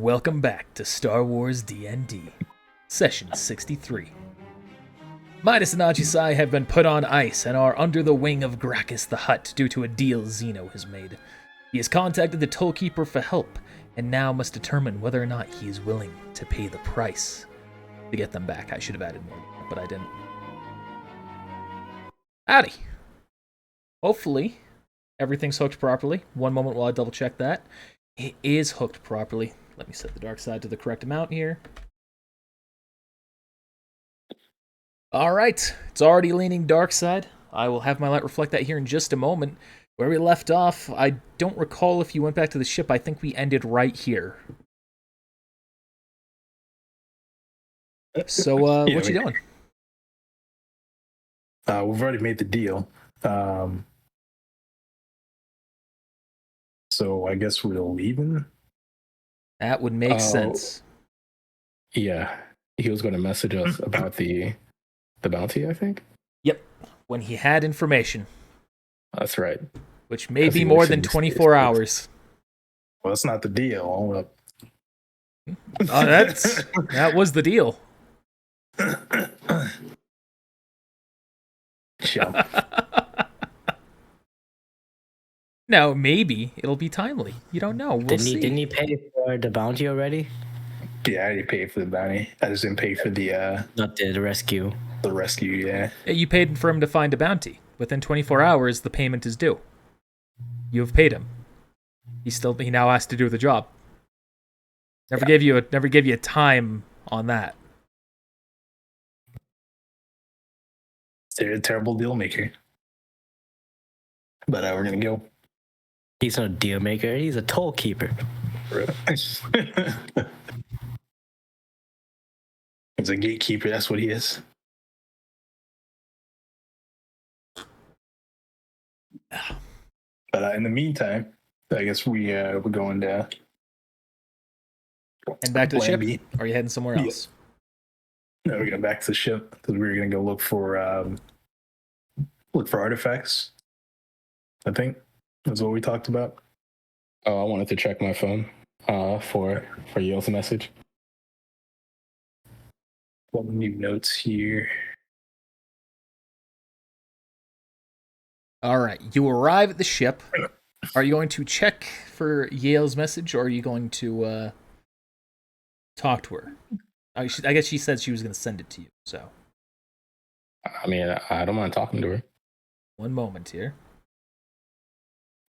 Welcome back to Star Wars D&D, Session 63. Midas and Ajisai have been put on ice and are under the wing of Gracchus the Hutt due to a deal Xeno has made. He has contacted the Tollkeeper for help, and now must determine whether or not he is willing to pay the price. To get them back, I should have added more, but I didn't. Howdy! Hopefully, everything's hooked properly. One moment while I double check that. It is hooked properly. Let me set the dark side to the correct amount here. Alright, it's already leaning dark side. I will have my light reflect that here in just a moment. Where we left off, I don't recall if you went back to the ship. I think we ended right here. So, what you doing? We've already made the deal. So I guess we're leaving? That would make sense. Yeah, he was going to message us about the bounty, I think. Yep, when he had information. That's right. Which may be more than 24 hours. Well, that's not the deal. That was the deal. Now, maybe it'll be timely. You don't know. We'll see. Didn't he pay for the bounty already? Yeah, I already paid for the bounty. I just didn't pay for the not the rescue. The rescue, yeah. You paid for him to find a bounty. Within 24 hours, the payment is due. You have paid him. He now has to do the job. Never gave you a time on that. They're a terrible deal maker. But we're gonna go. He's not a deal maker. He's a toll keeper. He's a gatekeeper. That's what he is. But in the meantime, I guess we're going to and back to the ship. Or are you heading somewhere else? No, we're going back to the ship because we were going to go look for artifacts. I think that's what we talked about. Oh, I wanted to check my phone for Yale's message. One new notes here. All right, you arrive at the ship. Are you going to check for Yale's message, or are you going to talk to her? I guess she said she was going to send it to you, so. I mean, I don't mind talking to her. One moment here.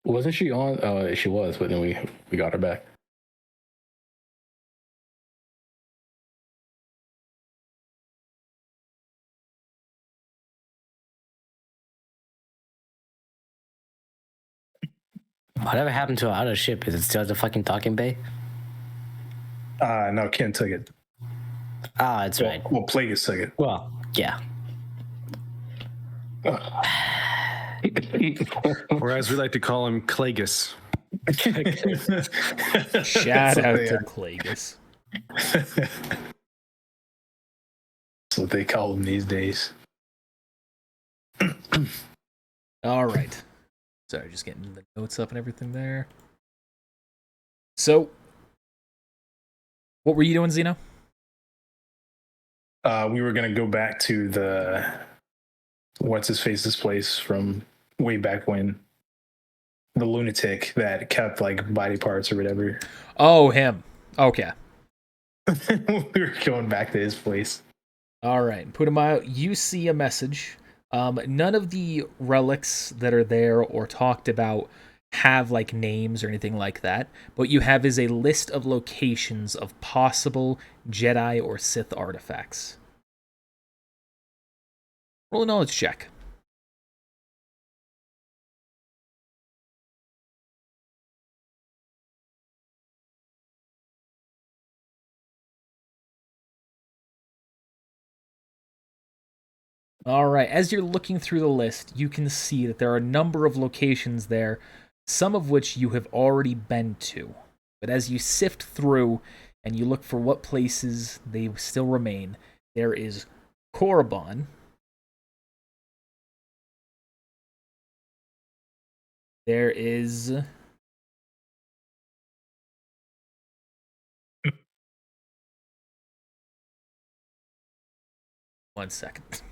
Wasn't she on? She was, but then we got her back. Whatever happened to our other ship? Is it still at the fucking docking bay? No, Ken took it. Ah, it's right. Well, Plagueis took it. Well, yeah. Or as we like to call him, Clagus. Shout out to Clagus. That's what they call him these days. All right. Sorry, just getting the notes up and everything there. So, what were you doing, Xeno? We were going to go back to the what's-his-face's place from way back when. The lunatic that kept, like, body parts or whatever. Oh, him. Okay. We were going back to his place. All right. Putumayo, you see a message. None of the relics that are there or talked about have like names or anything like that. What you have is a list of locations of possible Jedi or Sith artifacts. Roll a knowledge check. All right, as you're looking through the list, you can see that there are a number of locations there, some of which you have already been to. But as you sift through and you look for what places they still remain, there is Korriban. There is 1 second.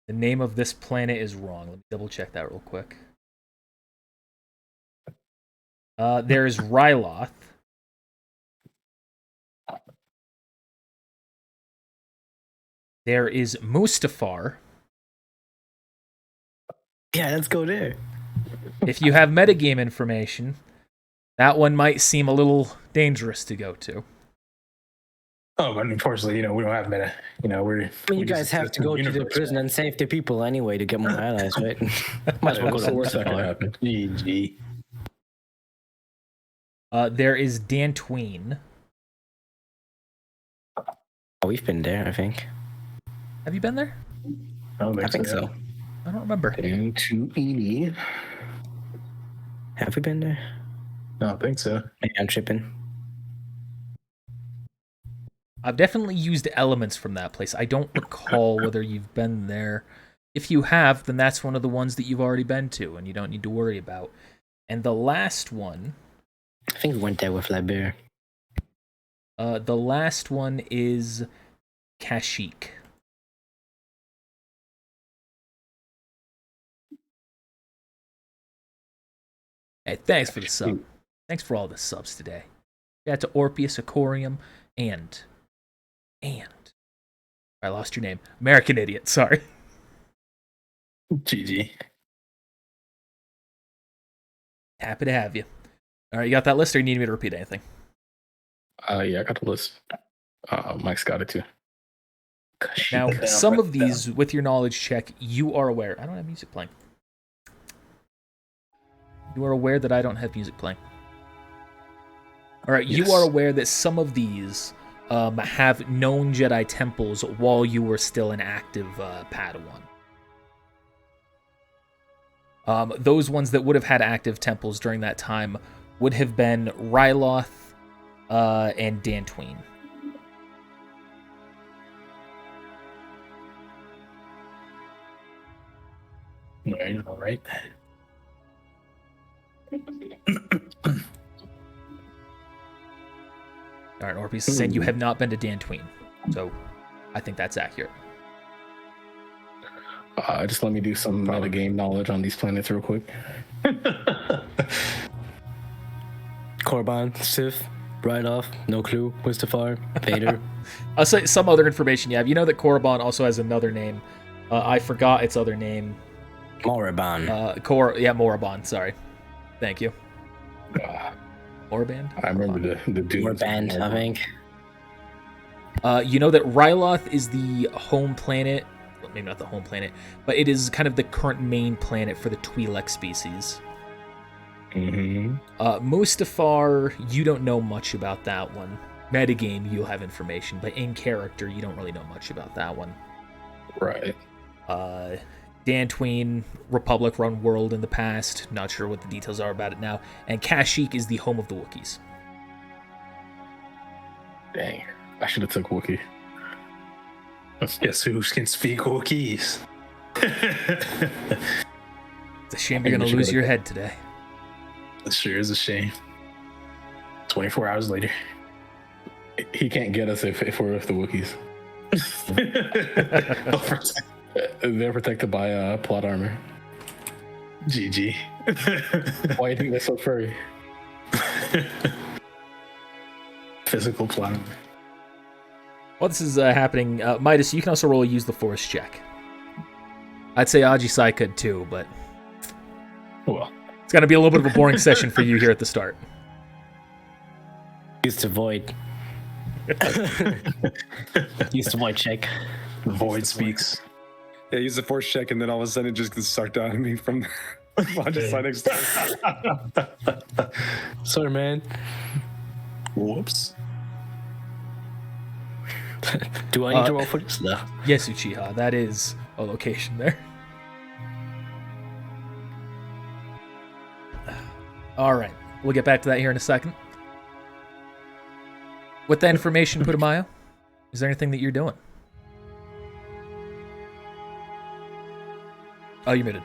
The name of this planet is wrong. Let me double check that real quick. There is Ryloth. There is Mustafar. Yeah, let's go there. If you have metagame information, that one might seem a little dangerous to go to. Oh, but unfortunately, we don't have meta. You guys have to go to the prison and save the people anyway to get more allies, right? Might as well go What's the to worst that can Mustafar. happen? GG. There is Dantooine. Oh, we've been there, I think. Have you been there? I think so. I don't remember. And to Eni. Have we been there? I don't think so. Maybe I'm tripping. I've definitely used elements from that place. I don't recall whether you've been there. If you have, then that's one of the ones that you've already been to, and you don't need to worry about. And the last one... I think we went there with Liber. The last one is Kashyyyk. Hey, thanks for the sub. Thanks for all the subs today. Yeah, to Orpheus Aquarium and I lost your name. American Idiot, sorry. GG. Happy to have you. All right, you got that list, or you need me to repeat anything? Yeah, I got the list. Mike's got it too. Now, some of these, with your knowledge check, you are aware. I don't have music playing. You are aware that I don't have music playing. All right, Yes. you are aware that some of these have known Jedi temples while you were still an active Padawan. Those ones that would have had active temples during that time would have been Ryloth and Dantooine. All right. All right, Orpheus said you have not been to Dantooine, so I think that's accurate. Just let me do some metagame knowledge on these planets real quick. Korban, Sith, Ryloth, no clue, Mustafar, Vader. I'll say some other information you have. You know that Korriban also has another name. I forgot its other name. Moraban. Moraband, sorry. Thank you. Moraband? I remember the dude. Warband, I think. You know that Ryloth is the home planet. Well, maybe not the home planet, but it is kind of the current main planet for the Twi'lek species. Mm-hmm. Mustafar, you don't know much about that one. Metagame, you'll have information, but in character, you don't really know much about that one. Right. Dantooine, Republic-run world in the past. Not sure what the details are about it now. And Kashyyyk is the home of the Wookiees. Dang. I should have took Wookiee. Guess who can speak Wookiees? It's a shame you're going to lose your head today. It sure is a shame. 24 hours later. He can't get us if we're with the Wookiees. They're protected by plot armor. GG. Why do you think they're so furry? Physical plot. While this is happening, Midas, you can also roll a use the force check. I'd say Ajisai could too, but Well, it's going to be a little bit of a boring session for you here at the start. Use the void. Use the void check. the void speaks. Yeah, use the force check, and then all of a sudden it just gets sucked out of me from the side next to Sorry, man. Whoops. Do I need to roll for this? No. Yes, Uchiha, that is a location there. All right, we'll get back to that here in a second. With that information, Putumayo, is there anything that you're doing? Oh, you're muted.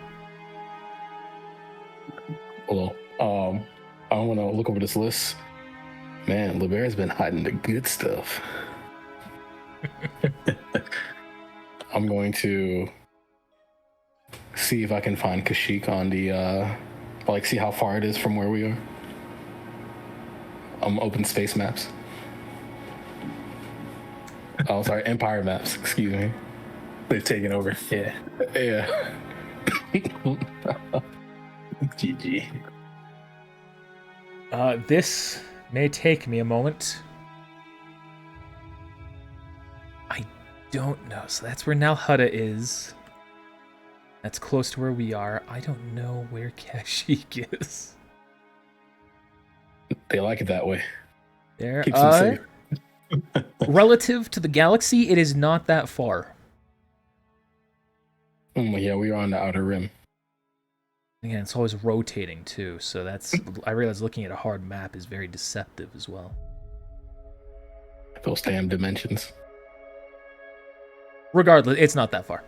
Well, I want to look over this list. Man, LeBear's been hiding the good stuff. I'm going to see if I can find Kashyyyk on the, see how far it is from where we are. Open space maps. Oh, sorry, Empire maps. Excuse me. They've taken over. Yeah. Yeah. GG. This may take me a moment. I don't know. So that's where Nalhutta is. That's close to where we are. I don't know where Kashyyyk is. They like it that way. There. Keeps them safe. Relative to the galaxy, it is not that far. Yeah, we are on the outer rim. Again, it's always rotating too, so that's. I realize looking at a hard map is very deceptive as well. Those damn dimensions. Regardless, it's not that far.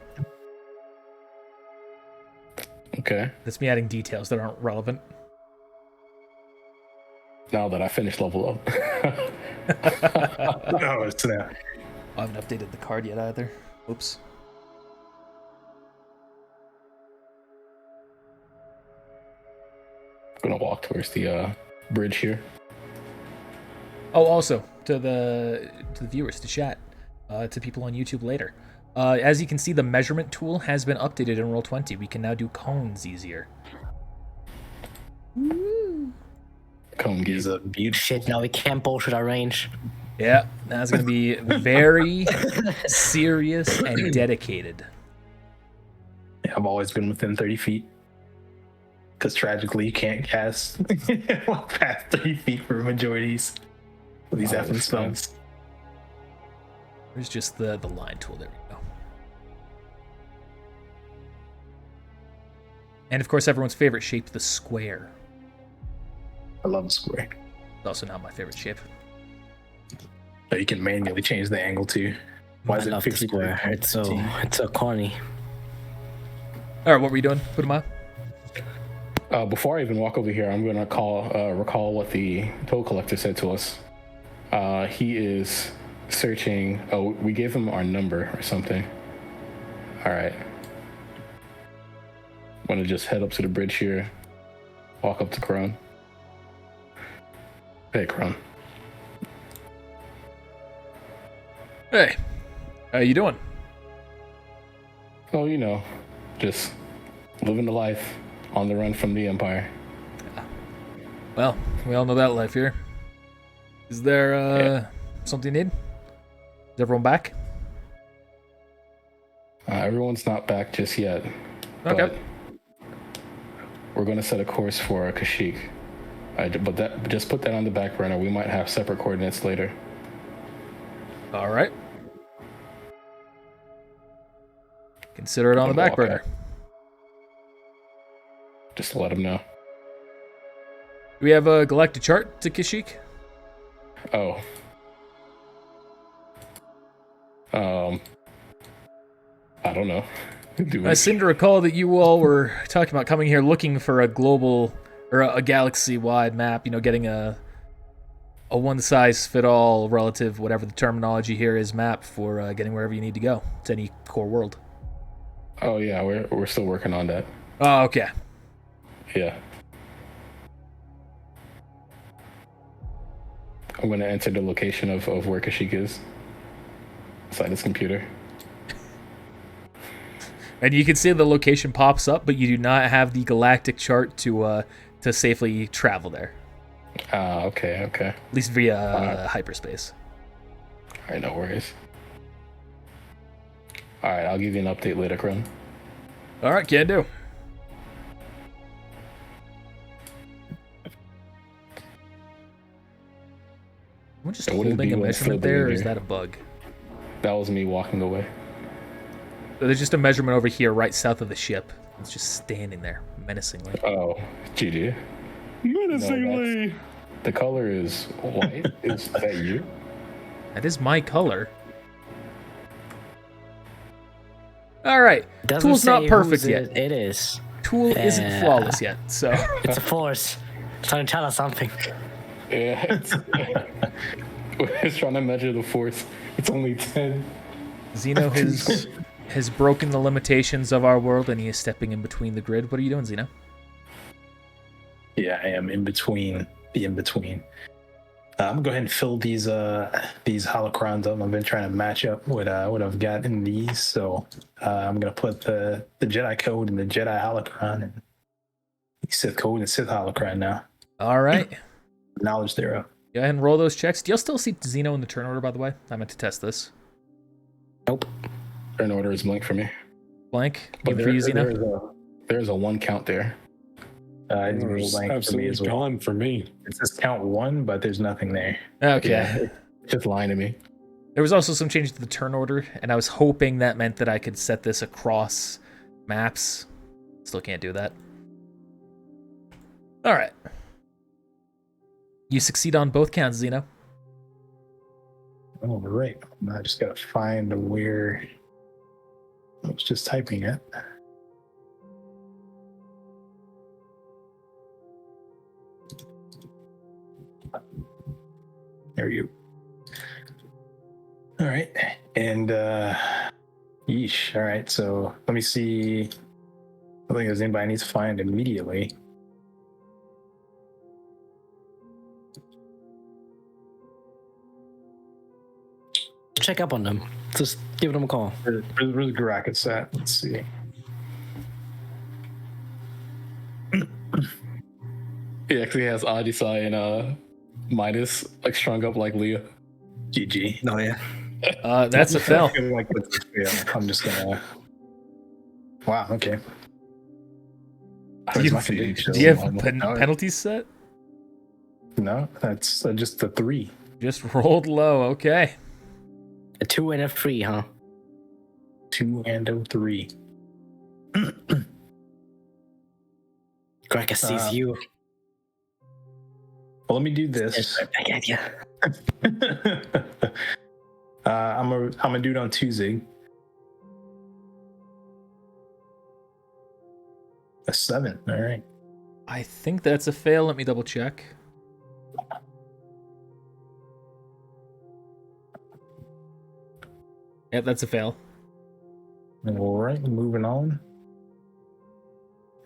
Okay. That's me adding details that aren't relevant. Now that I finished level up. Oh, it's now. I haven't updated the card yet either. Oops. I'm gonna walk towards the bridge here. Oh, also to the viewers, to chat, to people on YouTube later. As you can see, the measurement tool has been updated in Roll20. We can now do cones easier. Cone He's gives a beauty. Shit, now we can't bullshit our range. Yeah, that's going to be very serious and dedicated. Yeah, I've always been within 30 feet. Because tragically, you can't cast past 30 feet for majorities of these effing spells. There's just the line tool. There we go. And of course, everyone's favorite shape, the square. I love the square. It's also not my favorite shape. So you can manually change the angle too. Why I is it love the 50 square. It's so corny. All right, what were you doing? Put them up. Before I even walk over here, I'm gonna recall what the toll collector said to us. He is searching. Oh, we gave him our number or something. All right. I'm gonna just head up to the bridge here. Walk up to Crone. Hey, Crone. Hey, how you doing? Oh, you know, just living the life on the run from the Empire. Well, we all know that life here. Is there something you need? Is everyone back? Everyone's not back just yet. Okay. But we're going to set a course for Kashyyyk. But just put that on the back burner. We might have separate coordinates later. All right. Consider it on the back burner. Just to let them know. Do we have a galactic chart to Kashyyyk? Oh. I don't know. I seem to recall that you all were talking about coming here looking for a global or a galaxy-wide map. You know, getting a one-size-fit-all relative, whatever the terminology here is, map for getting wherever you need to go to any core world. Oh yeah, we're still working on that. Oh, okay. Yeah. I'm gonna enter the location of where Kashyyyk is inside his computer. And you can see the location pops up, but you do not have the galactic chart to safely travel there. Okay. At least via hyperspace. All right, no worries. All right, I'll give you an update later, Crone. All right, can do. I'm just holding a measurement there, or is that a bug? That was me walking away. So there's just a measurement over here, right south of the ship. It's just standing there, menacingly. Oh, GG. Menacingly. The color is white. Is that you? That is my color. All right. Doesn't Tool's not say perfect whose yet. It is. tool isn't flawless yet, so... It's a force. It's trying to tell us something. Yeah, it's trying to measure the force. It's only 10. Xeno has broken the limitations of our world, and he is stepping in between the grid. What are you doing, Xeno? Yeah, I am in between the in-between. I'm gonna go ahead and fill these holocrons up. I've been trying to match up what I've got in these, so I'm gonna put the Jedi code and the Jedi holocron and the Sith code and Sith holocron now. All right. Knowledge thereof. Go ahead and roll those checks. Do you still see Xeno in the turn order, by the way? I meant to test this. Nope. Turn order is blank for me. Blank? But Even for you, Xeno? There's a 1 count there. It's It's blank for me absolutely as well. gone for me. It says count 1, but there's nothing there. Okay. Yeah, it's just lying to me. There was also some change to the turn order, and I was hoping that meant that I could set this across maps. Still can't do that. All right. You succeed on both counts, Xeno. All right. I just gotta find where I was just typing it. There you go. All right. And yeesh. All right. So let me see. I don't think there's anybody I need to find immediately. Check up on them. Just give them a call. Where's Garakis at? Let's see. He actually has Adisai and Midas like strung up like Leah. GG. Oh, yeah. That's a fail. I feel like that's a fail. I'm just gonna. Wow. Okay. Do you, Where's my condition? do you have penalties set? No, that's just the 3. Just rolled low. Okay. A 2 and a 3, huh? 2 and a 3. Cracker sees you. Well, let me do this. I get you. I'm a dude on 2 Zig. A 7. All right. I think that's a fail. Let me double check. Yep, that's a fail. All right. Moving on.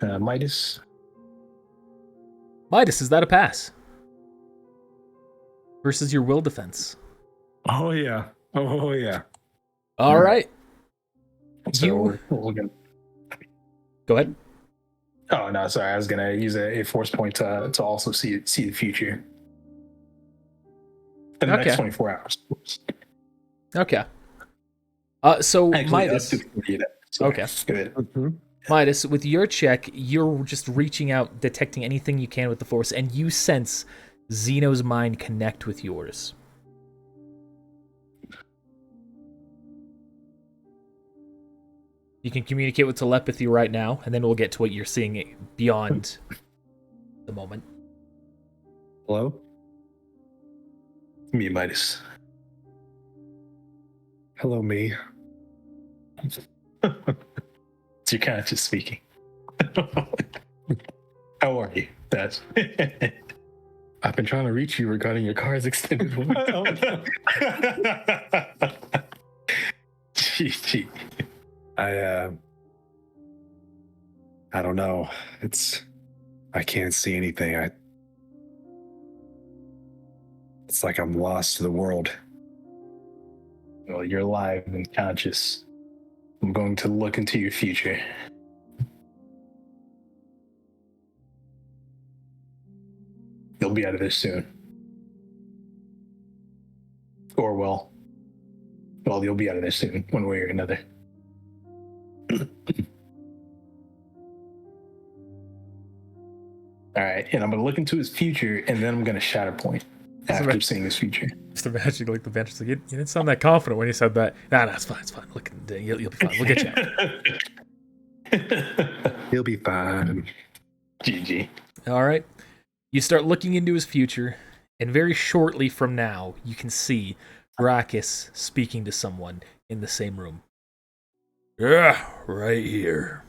Midas. Midas, is that a pass? Versus your will defense. Oh yeah. Oh yeah. All right. So we're gonna. Go ahead. Oh no, sorry. I was gonna use a force point to also see the future. In the next 24 hours. Okay. So Actually, Midas. up to 48 hours. So Okay. Good. Mm-hmm. Midas, with your check, you're just reaching out, detecting anything you can with the Force, and you sense Xeno's mind connect with yours. You can communicate with telepathy right now, and then we'll get to what you're seeing beyond the moment. Hello? Me, Midas. Hello, me. It's your conscious speaking. How are you? That's. I've been trying to reach you regarding your car's extended warranty. GG. I don't know. I can't see anything. It's like I'm lost to the world. Well, you're alive and conscious. I'm going to look into your future. You'll be out of this soon. Or well, you'll be out of this soon, one way or another. All right, and I'm going to look into his future, and then I'm going to shatter point after seeing his future. Just imagine, like, the bench. Like, you didn't sound that confident when you said that. Nah, it's fine. It's fine. Look, you'll be fine. We'll get you out. He'll be fine. GG. All right. You start looking into his future, and very shortly from now, you can see Gracchus speaking to someone in the same room. Yeah, right here.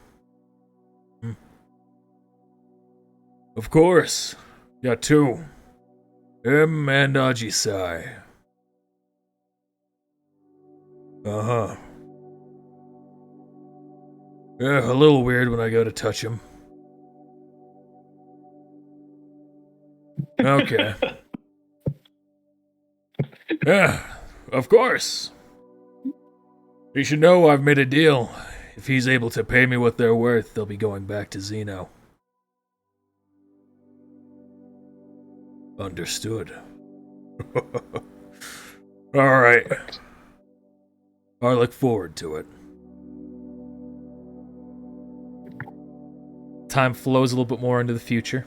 Of course. Got two. Him and Ajisai. Uh-huh. Yeah, a little weird when I go to touch him. Okay. Yeah, of course. You should know I've made a deal. If he's able to pay me what they're worth, they'll be going back to Xeno. Understood. Alright. I look forward to it. Time flows a little bit more into the future.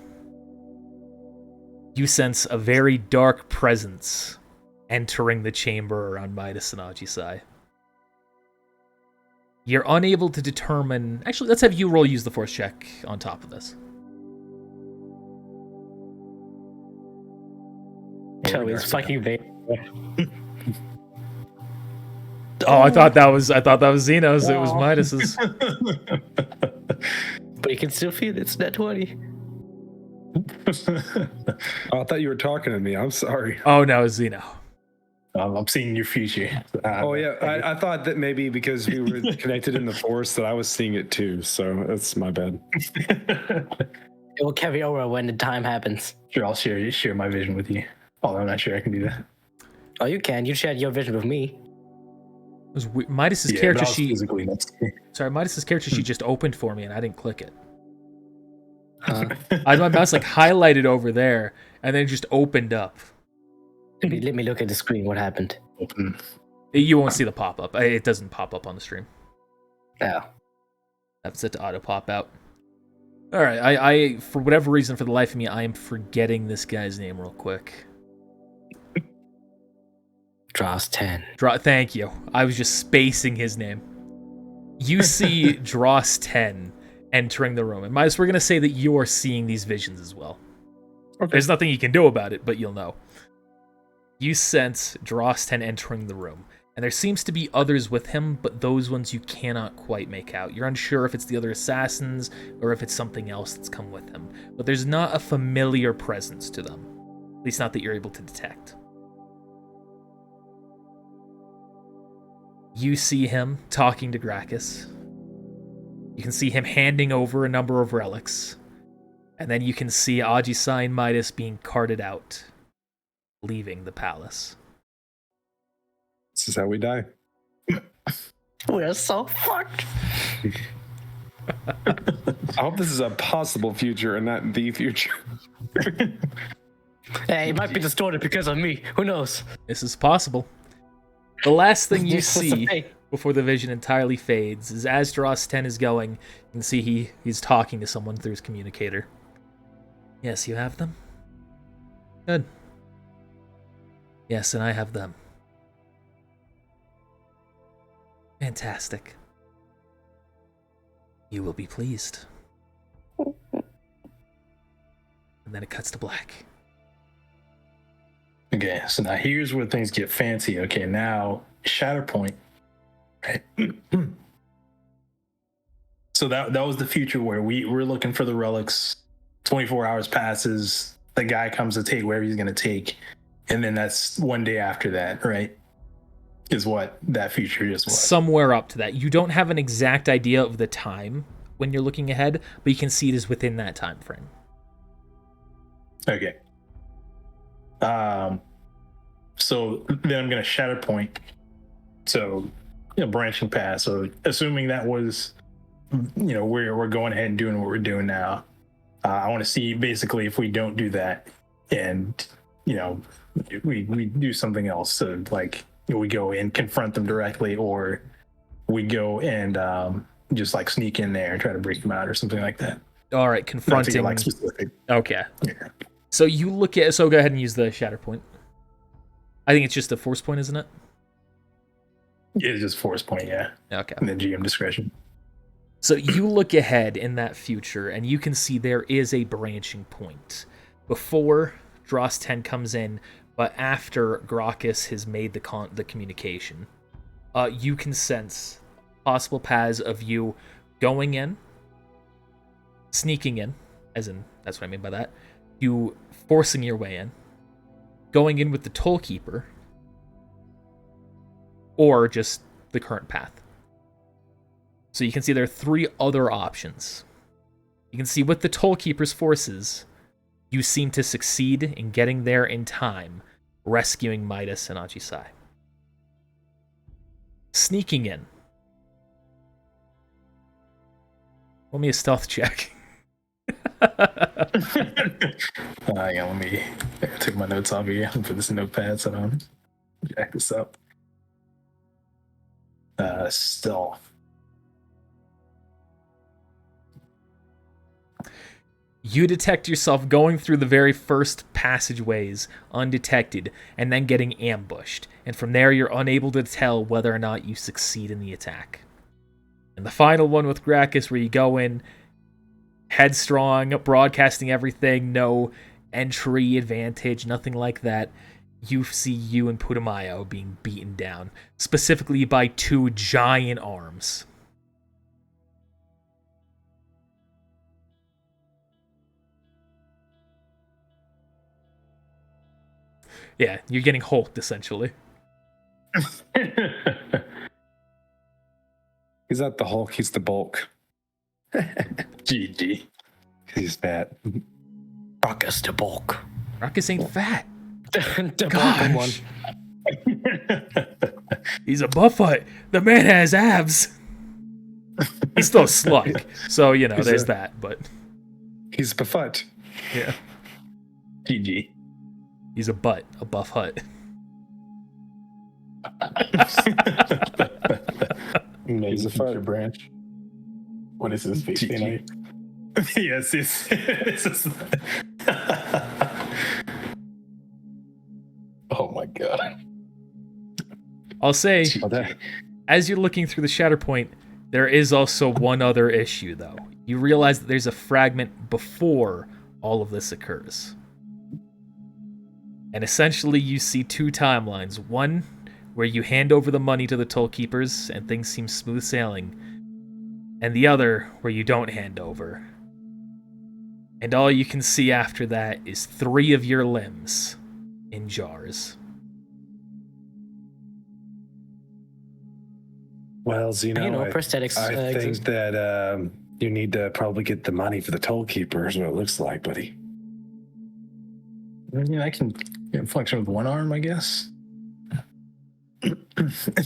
You sense a very dark presence entering the chamber around Midas and Ajisai. You're unable to determine... Actually, let's have you roll use the force check on top of this. So he's fucking vain. Oh, I thought that was Xeno's. It was Midas's. But you can still feel it's net 20. Oh, I thought you were talking to me. I'm sorry. Oh no, it's Xeno. I'm seeing your future. Oh yeah, I thought that maybe because we were connected in the force that I was seeing it too. So that's my bad. It will carry over when the time happens. Sure, I'll share my vision with you. Although I'm not sure I can do that. Oh, you can. You shared your vision with me. It was Midas's Yeah, character but I was sheet. physically next to you. Sorry, Midas's character sheet just opened for me and I didn't click it. Huh? I had my mouse like highlighted over there and then it just opened up. Let me look at the screen. What happened? Open. You won't see the pop up. It doesn't pop up on the stream. Oh. That's set to auto pop out. All right, I for whatever reason, for the life of me, I am forgetting this guy's name real quick. Draws 10. Thank you. I was just spacing his name. You see Dross 10 entering the room. And Midas, we're going to say that you are seeing these visions as well. Okay. There's nothing you can do about it, but you'll know. You sense Dross 10 entering the room. And there seems to be others with him, but those ones you cannot quite make out. You're unsure if it's the other assassins or if it's something else that's come with him. But there's not a familiar presence to them. At least not that you're able to detect. You see him talking to Gracchus. You can see him handing over a number of relics. And then you can see Ajisai and Midas being carted out, leaving the palace. This is how we die. We're so fucked. I hope this is a possible future and not the future. Hey, it might be distorted because of me. Who knows? This is possible. The last thing you This is see okay. before the vision entirely fades is as Dross 10 is going, you can see he's talking to someone through his communicator. Yes, you have them? Good. Yes, and I have them. Fantastic. You will be pleased. And then it cuts to black. Okay, so now here's where things get fancy. Okay, now Shatterpoint. Right. So that was the future where we're looking for the relics. 24 hours passes. The guy comes to take wherever he's going to take. And then that's one day after that, right? Is what that future just was. Somewhere up to that. You don't have an exact idea of the time when you're looking ahead, but you can see it is within that time frame. Okay. So then I'm going to Shatterpoint. So, branching path. So assuming that was, we're going ahead and doing what we're doing now. I want to see basically if we don't do that and, we do something else. So we go and confront them directly, or we go and just sneak in there and try to break them out or something like that. All right, confronting. Specific. Okay. Yeah. So you look at. So go ahead and use the shatter point. I think it's just a force point, isn't it? It's just force point, yeah. Okay. And then GM discretion. So you look ahead in that future, and you can see there is a branching point. Before Dross 10 comes in, but after Gracchus has made the communication, you can sense possible paths of you going in, sneaking in, as in, that's what I mean by that. You forcing your way in, going in with the Toll Keeper, or just the current path. So you can see there are 3 other options. You can see with the Toll Keeper's forces, you seem to succeed in getting there in time, rescuing Midas and Ajisai. Sneaking in. Roll me a stealth check. Yeah, let me take my notes off here and put this in notepad so I don't jack this up. Stealth. You detect yourself going through the very first passageways undetected and then getting ambushed, and from there you're unable to tell whether or not you succeed in the attack. And the final one with Gracchus, where you go in headstrong, broadcasting everything, no entry advantage, nothing like that. You see you and Putumayo being beaten down, specifically by 2 giant arms. Yeah, you're getting hulked, essentially. He's not the Hulk, he's the bulk. GG. He's fat. Gracchus the bulk. Gracchus ain't fat. The bulk one. He's a buffet. The man has abs. He's still a slug, so, you know, there's that, but... He's buffet. Yeah. GG. He's a buff hut. Maybe the future branch. What is this? Face night? Yes, it's Oh my god. I'll say, Oh, that. as you're looking through the Shatterpoint, there is also one other issue, though. You realize that there's a fragment before all of this occurs. And essentially, you see 2 timelines. One, where you hand over the money to the Toll Keepers and things seem smooth sailing. And the other, where you don't hand over. And all you can see after that is 3 of your limbs in jars. Well, Xeno, You know, prosthetics I think exist. that you need to probably get the money for the Toll Keeper, is what it looks like, buddy. Yeah, I can function with 1 arm, I guess.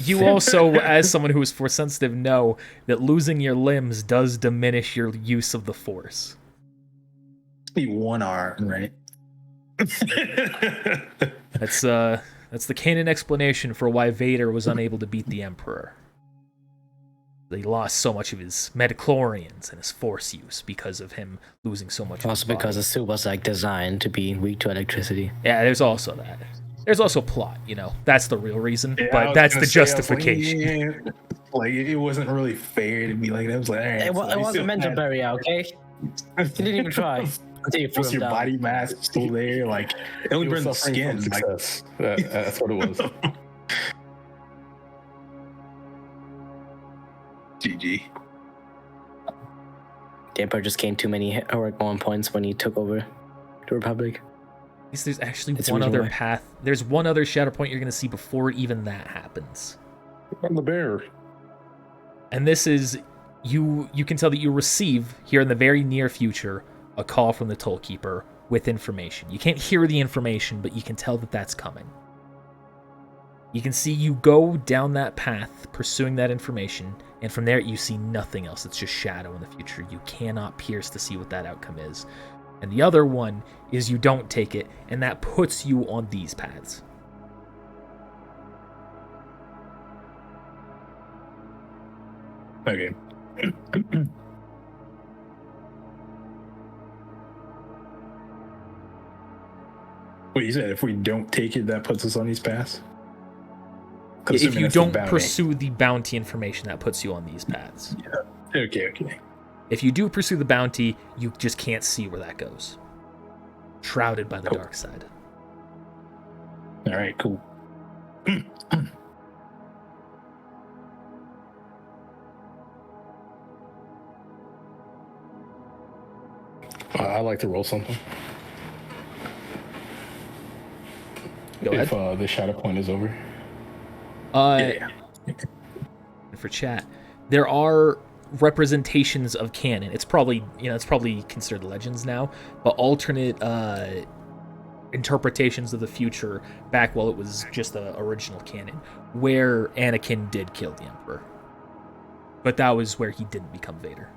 You also, as someone who is force sensitive, know that losing your limbs does diminish your use of the Force. Be 1 arm, right? That's the canon explanation for why Vader was unable to beat the Emperor. He lost so much of his metachlorians and his Force use because of him losing so much. Also because the suit was like designed to be weak to electricity. Yeah, there's also that. There's also plot, you know. That's the real reason, Yeah, I but was that's gonna the say, I was justification. Like, it wasn't really fair to be like that. I was like, all right, It wasn't meant to bury out, okay? You didn't even try. Until you threw What's him your down. body mass still there? Like, it only He was burns the suffering from skin. Like, success. That's what it was. GG. The Emperor just gained too many heroic moment points when he took over the Republic. At least there's actually It's the one reason other why. path. There's one other Shatterpoint you're going to see before even that happens. I'm the bear. And this is, you can tell that you receive, here in the very near future, a call from the Toll Keeper with information. You can't hear the information, but you can tell that that's coming. You can see you go down that path, pursuing that information, and from there you see nothing else. It's just shadow in the future. You cannot pierce to see what that outcome is. And the other one is you don't take it, and that puts you on these paths. Okay. Wait, you said if we don't take it, that puts us on these paths? 'Cause If assuming you that's the don't bounty. pursue the bounty information, that puts you on these paths. Okay. If you do pursue the bounty, you just can't see where that goes. Shrouded by the Cool. dark side. All right, cool. I'd like to roll something. Go If ahead. the shadow point is over. For chat, there are representations of canon. It's probably considered legends now, but alternate interpretations of the future back while it was just the original canon, where Anakin did kill the Emperor, but that was where he didn't become Vader.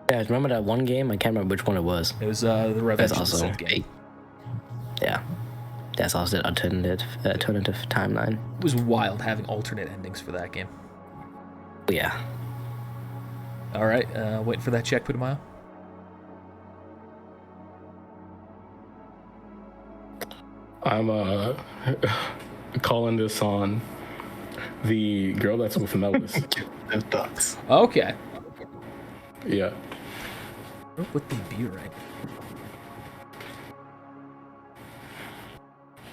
Yeah, remember that one game? I can't remember which one it was. It was the Revenge of the also Sith game. Yeah, that's also an alternative timeline. It was wild having alternate endings for that game. Yeah. All right, waiting for that check, Putumayo. I'm calling this on the girl that's with Melis. Thoughts. Okay. Yeah. What would they be, right?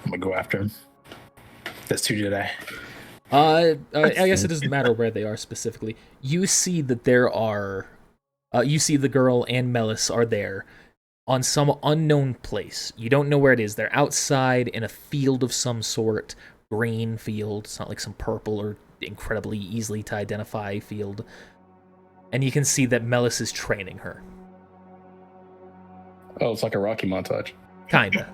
I'm gonna go after him. That's 2 Jedi. I guess it doesn't matter where they are specifically. You see that there are, you see the girl and Melis are there on some unknown place. You don't know where it is. They're outside in a field of some sort, green field. It's not like some purple or incredibly easily to identify field. And you can see that Melis is training her. Oh, it's like a Rocky montage. Kinda.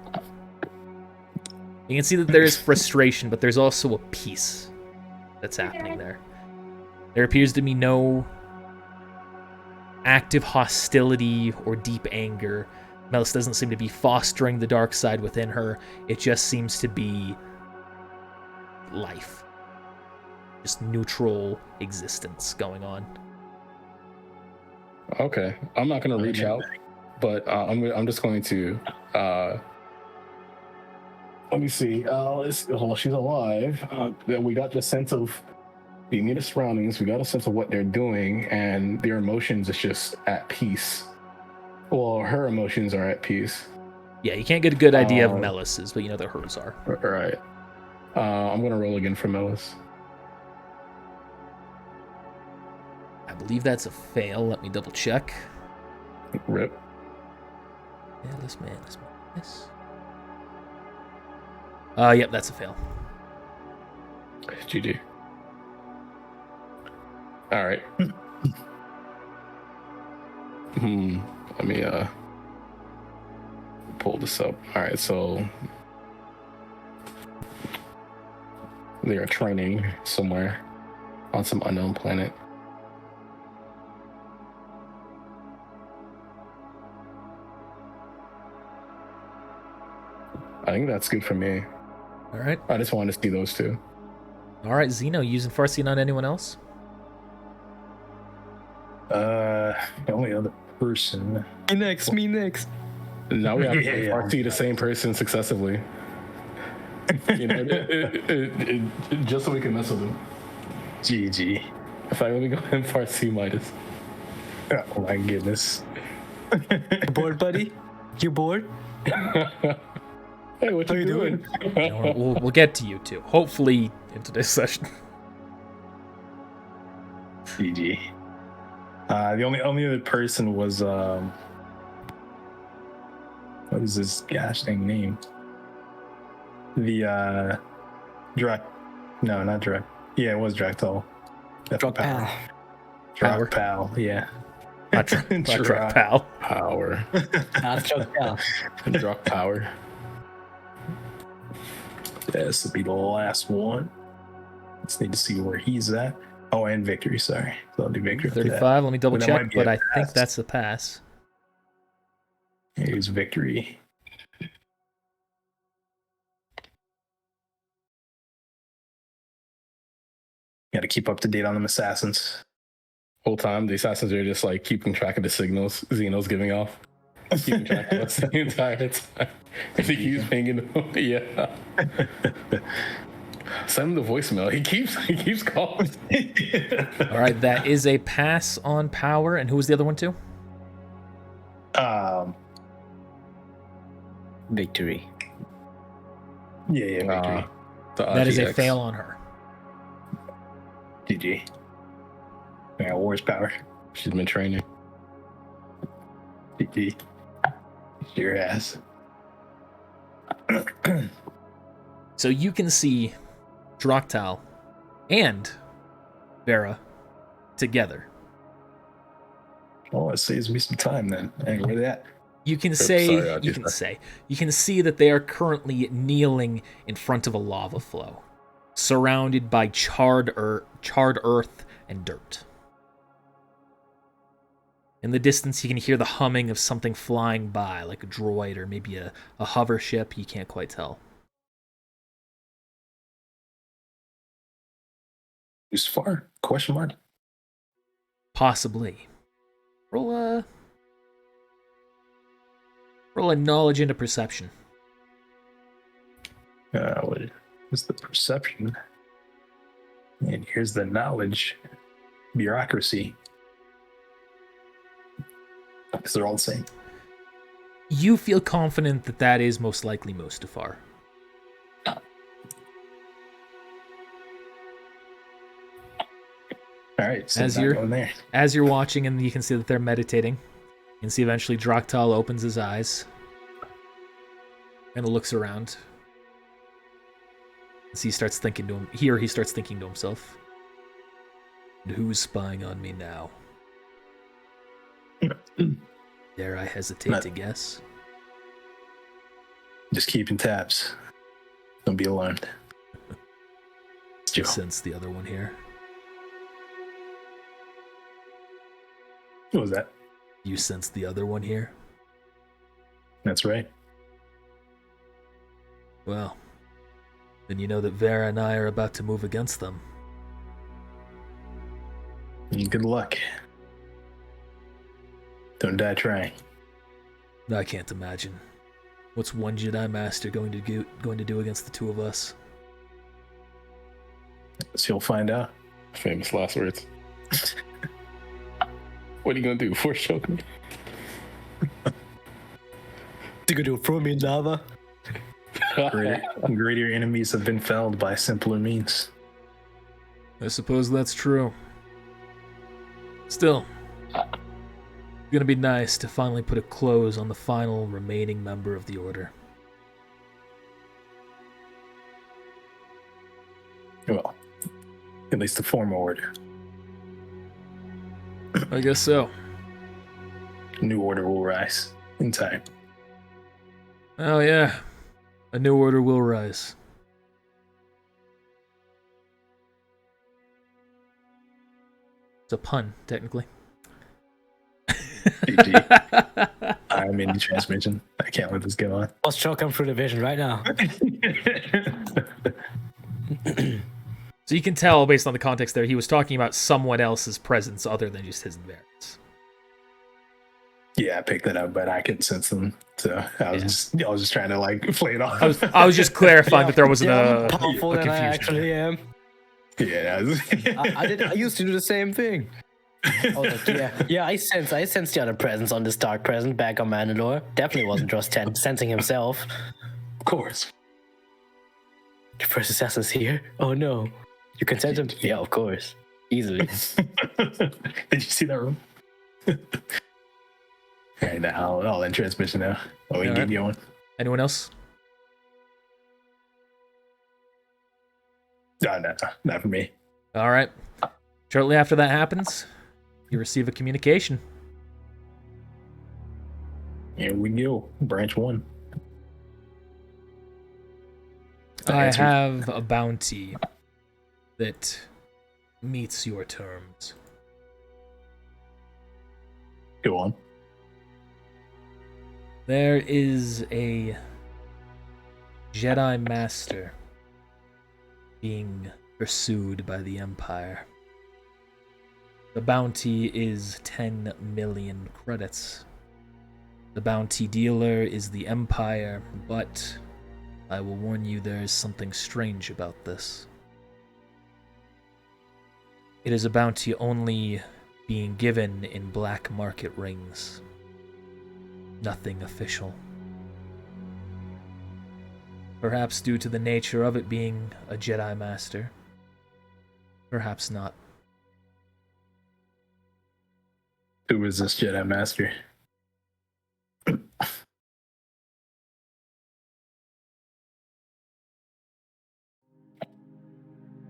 You can see that there is frustration, but there's also a peace that's happening there. There appears to be no active hostility or deep anger. Melis doesn't seem to be fostering the dark side within her. It just seems to be life. Just neutral existence going on. Okay, I'm not gonna reach out, but I'm just going to. Let me see. She's alive. Then we got the sense of being in the surroundings. We got a sense of what they're doing, and their emotions is just at peace. Well, her emotions are at peace. Yeah, you can't get a good idea of Melis's, but you know that hers are. Right. I'm gonna roll again for Melis. I believe that's a fail. Let me double check. Rip. Yeah, let's man. Yes. Yep, that's a fail. GG. All right. Let me pull this up. All right, so they are training somewhere on some unknown planet. I think that's good for me. All right. I just wanted to see those two. All right, Xeno, using Farseeing on anyone else? The only other person. Me next. Now we have Yeah. to see the same person successively. You know, just so we can mess with them. GG. In fact, let me go ahead and Farsi Midas. Oh my goodness. You bored, buddy? You bored? Hey, what you doing? You know, we'll get to you two. Hopefully in today's session. GG. The only other person was what is this gosh dang name? The no, not Drac. Yeah, it was Dractol. Drug pal. Power. Pal, yeah. Not Drug Pal. Power. Not drug pal. Drug power. This will be the last one. Just need to see where he's at. Oh, and victory, sorry. So I'll do victory. after that. 35, let me double But that check, might be but a I think pass. that's the pass. Here's victory. Got to keep up to date on them assassins. Whole time, the assassins are just like keeping track of the signals Xeno's giving off. Keeping track of us the entire time. If he keeps pinging them, yeah. Send him the voicemail. He keeps calling. All right, that is a pass on power. And who was the other one too? Victory. Yeah, victory. That is a RTX. fail on her. GG. Yeah, Wars power. She's been training. GG. Your ass. So you can see Draktal and Vera together. Oh, it saves me some time then. Hey, where they at? You can sorry, you can see that they are currently kneeling in front of a lava flow, surrounded by charred earth and dirt. In the distance, you can hear the humming of something flying by, like a droid or maybe a hover ship. You can't quite tell. Who's far? Question mark. Possibly. Roll a knowledge into perception. What is the perception? And here's the knowledge. Bureaucracy. Because they're all the same. You feel confident that that is most likely Mustafar. All right, so As not you're going there. as you're watching, and you can see that they're meditating. You can see eventually Draktal opens his eyes and looks around. As he starts thinking to him, he starts thinking to himself, "And who's spying on me now? Dare I hesitate to guess?" Just keeping tabs. Don't be alarmed. It's Joe. Sense the other one here. What was that? You sense the other one here? That's right. Well, then you know that Vera and I are about to move against them. Good luck. Don't die trying. I can't imagine. What's one Jedi Master going to do against the two of us? So you'll find out. Famous last words. What are you gonna do? Force choke me? You gonna throw me in lava? Greater enemies have been felled by simpler means. I suppose that's true. Still, it's gonna be nice to finally put a close on the final remaining member of the Order. Well, at least the formal order. I guess so. New order will rise in time. Oh yeah, a new order will rise. It's a pun, technically. GG. I'm in the transmission. I can't let this go on. Let's choke him through the vision right now. So you can tell, based on the context there, he was talking about someone else's presence other than just his and Vera's. Yeah, I picked that up, but I couldn't sense them. So I was just trying to like play it off. I was just clarifying that there wasn't I'm a powerful than I confusion. actually am. Yeah, I used to do the same thing. Oh, look, yeah. I sensed the other presence on this dark present back on Mandalore. Definitely wasn't just sensing himself. of course. The first assassin's here. Oh no, you can sense him. Yeah, of course, easily. Did you see that room? All right, now I'll end transmission now. Oh, we can get going. Anyone else? No, not for me. All right. Shortly after that happens, you receive a communication. Here we go. Branch 1. I have a bounty that meets your terms. Go on. There is a Jedi Master being pursued by the Empire. The bounty is 10 million credits. The bounty dealer is the Empire, but I will warn you there is something strange about this. It is a bounty only being given in black market rings. Nothing official. Perhaps due to the nature of it being a Jedi Master. Perhaps not. Who is this Jedi Master?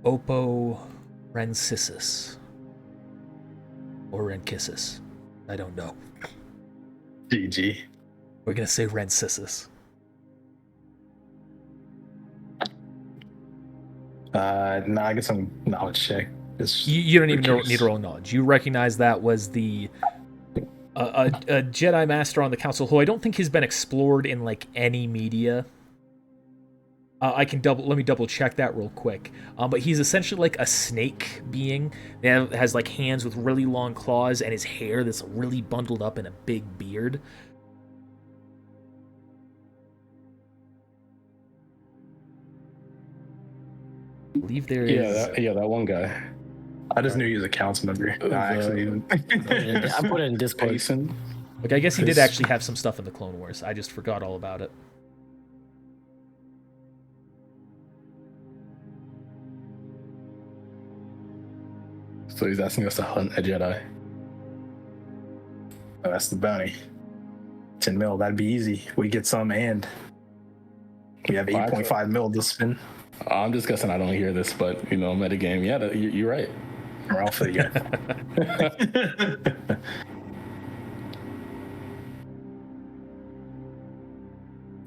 Oppo Rencisis. Or Rencisis. I don't know. GG. We're gonna say Rencisis. No, I guess I'm knowledge check. You don't even need to roll knowledge. You recognize that was the a Jedi Master on the Council who I don't think has been explored in like any media. Let me double check that real quick. But he's essentially like a snake being that has like hands with really long claws and his hair that's really bundled up in a big beard. I believe there is. That one guy. I just knew he was a council member. No, actually, I put it in Discord. Like, I guess he did actually have some stuff in the Clone Wars. I just forgot all about it. So he's asking us to hunt a Jedi. Oh, that's the bounty. 10 mil, that'd be easy. We get some and we have 8.5 mil to spend. I'm just guessing I don't hear this, but, metagame. Yeah, you're right. Or I'll figure.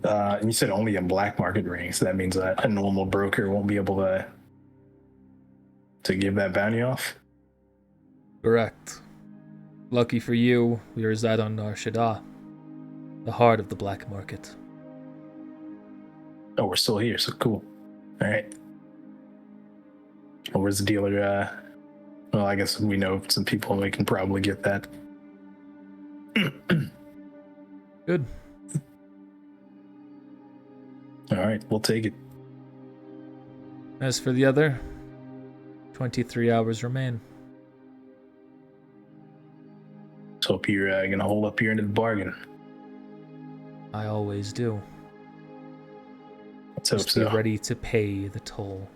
And you said only in black market rings. So that means that a normal broker won't be able to give that bounty off. Correct. Lucky for you, we reside on Nar Shaddaa, the heart of the black market. Oh, we're still here, so cool. All right. Well, where's the dealer? Well, I guess we know some people and we can probably get that. Good. All right, we'll take it. As for the other, 23 hours remain. Let's hope you're going to hold up your end of the bargain. I always do. Let's hope Just be so. ready to pay the toll.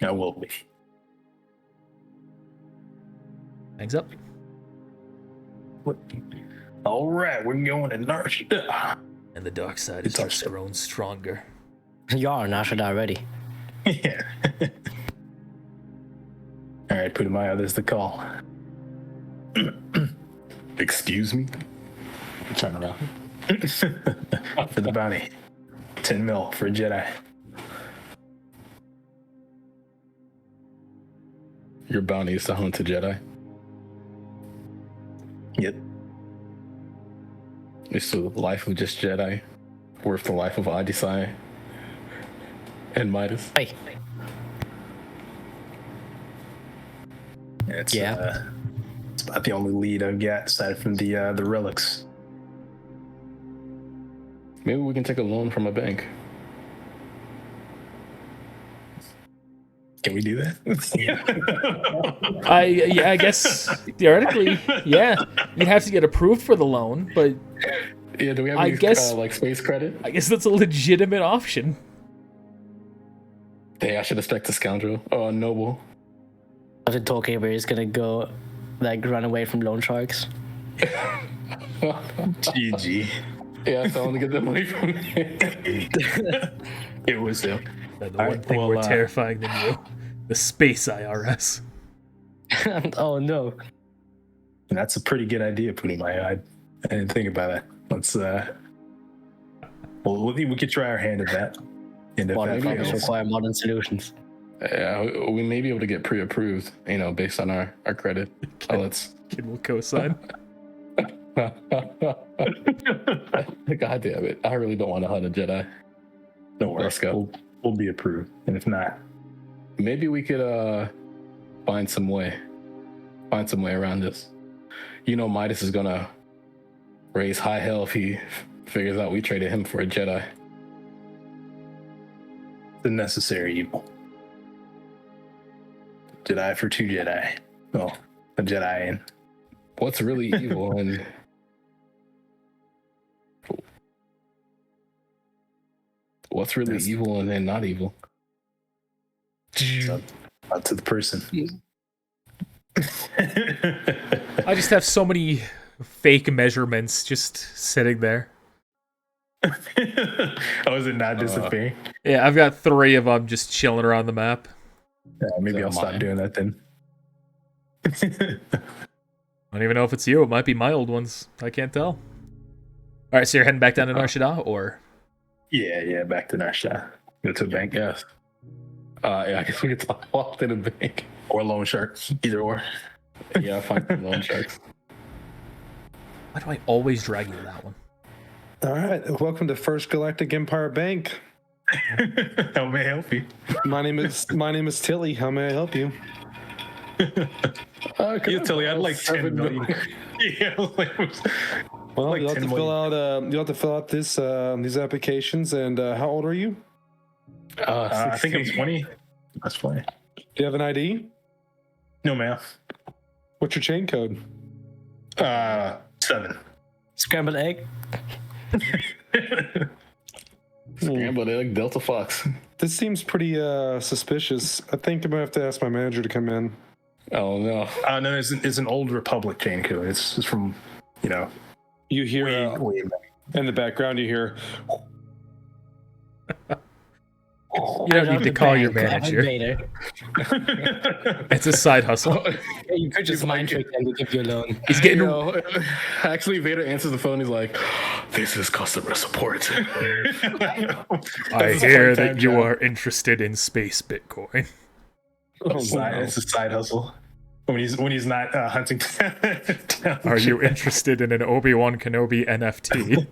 I will be. Thanks up. All right, we're going to Nar Shaddaa. And the dark side is just grown stronger. You are Nar Shaddaa already. Yeah. All right, Putumayo, there's the call. Excuse me? Turn around. For the bounty. 10 mil for a Jedi. Your bounty is to hunt a Jedi. Yep. It's the life of just Jedi, worth the life of Adisai and Midas. Hey. It's, Yeah. It's about the only lead I've got aside from the relics. Maybe we can take a loan from a bank. Can we do that? I guess theoretically, yeah. You'd have to get approved for the loan, but Yeah, do we have I any guess- like space credit? I guess that's a legitimate option. Hey, I should have stuck to scoundrel. Oh, noble. I've been talking about he's gonna go, like, run away from loan sharks. GG. Yeah, so I want to get the money from me. It was them. The one Alright, thing well, more terrifying than you, the space IRS. Oh no. And that's a pretty good idea, Putumayo. I didn't think about that. Let's well, we could try our hand at that. And if Modern that problems fails, require modern solutions. Yeah, we may be able to get pre-approved, based on our credit. So let's. Kid will co-sign. God damn it! I really don't want to hunt a Jedi. don't worry, Let's go. We'll be approved. And if not, Maybe we could find some way around this. Midas is gonna raise high hell if he figures out we traded him for a Jedi. the necessary evil. Jedi for 2 Jedi. Well, a Jedi and What's really evil and what's really That's- evil and then not evil? up to the person. I just have so many fake measurements just sitting there. Oh, is it not disappearing? Yeah, I've got 3 of them just chilling around the map. Yeah, maybe that I'll stop mine? doing that then. I don't even know if it's you. It might be my old ones. I can't tell. All right, so you're heading back down to Nar Shaddaa, or? Yeah, back to Narsha. Go to a bank, Yes. Yeah, I guess we could walk to the bank. or loan shark, either or. Yeah, find some loan sharks. Why do I always drag you to that one? All right, welcome to First Galactic Empire Bank. How may I help you? My name is Tilly. How may I help you? You Tilly, I'd like 10 million. Yeah, Well, like you'll have 10 to fill out this these applications. And how old are you? I think I'm 20. That's funny. Do you have an ID? No, ma'am. What's your chain code? 7. Scrambled egg. Scrambled egg, Delta Fox. This seems pretty suspicious. I think I'm gonna have to ask my manager to come in. Oh no. No, it's an old Republic chain code. It's from, You hear way back. in the background. You hear. You don't need to call your manager. It's a side hustle. Yeah, you could just mind trick them to give you a loan. He's getting. Actually, Vader answers the phone. He's like, "This is customer support." I hear that you are interested in space Bitcoin. It's a side hustle. When he's not hunting. Are you interested in an Obi-Wan Kenobi NFT?